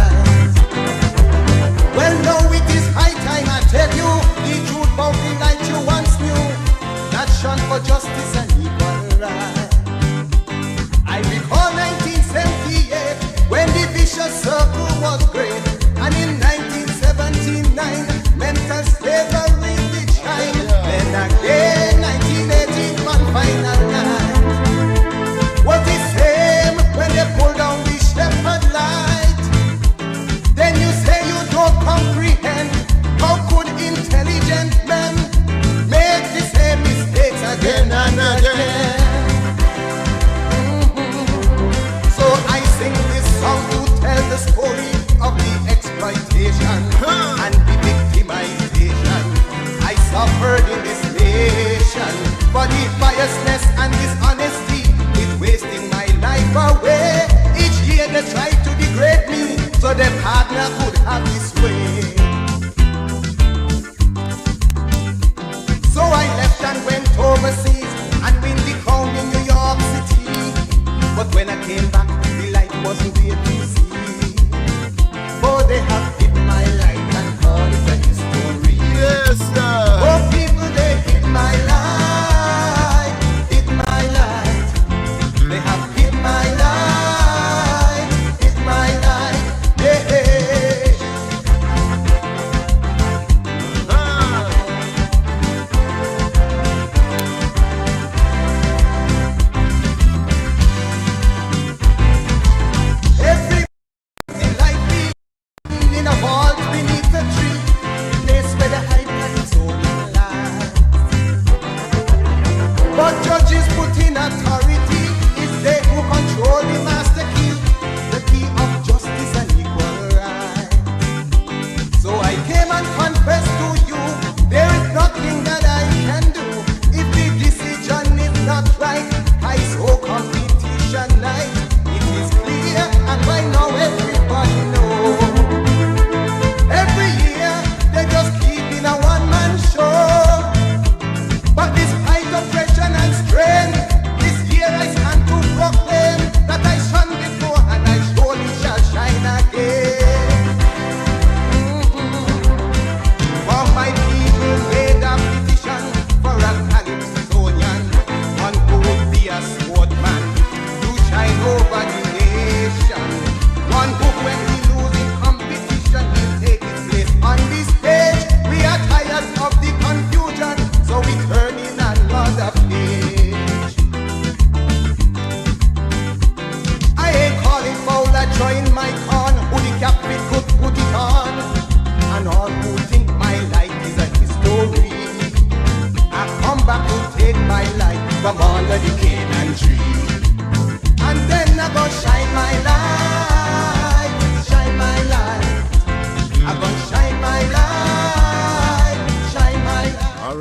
Well, now it is high time I tell you the truth about the night you once knew, that shone for justice and equal rights. I recall 1978 when the vicious circle was great, and in 1979 mental slavery did shine. Then again 1980 one final night was the same when they pulled down the shepherd light. Then you say you don't comprehend. How could intelligent men make the same mistakes again and again? So I sing this song to tell the story of the exploitation and the victimization I suffered in this nation. For the biasness and dishonesty is wasting my life away. Each year they try to degrade me so their partner could have his way. So I left and went overseas and win the crown in New York City. But when I came back, the light wasn't there to see. For they have hid my light and call it a history. Yes, sir. Oh, people, they hid my light, hid my light. They have hid my light, hid my light. Yeah. Every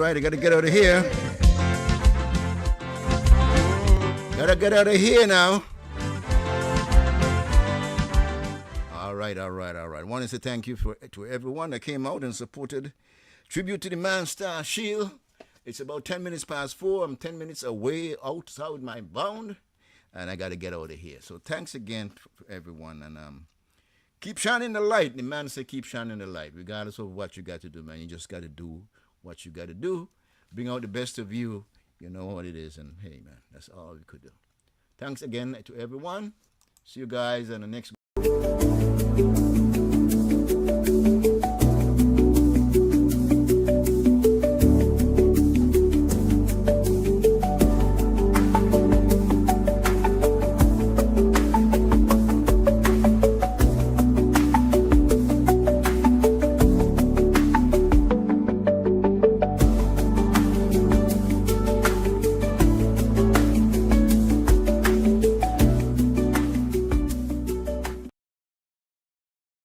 right, I gotta get out of here. Gotta get out of here now. All right. I want to say thank you to everyone that came out and supported Tribute to the Man Star Shield. It's about 10 minutes past 4. I'm 10 minutes away outside my bound, and I got to get out of here. So thanks again for everyone, and keep shining the light. The man said keep shining the light. Regardless of what you got to do, man, you just got to do what you got to do. Bring out the best of you. You know what it is, and hey, man, that's all we could do. Thanks again to everyone. See you guys on the next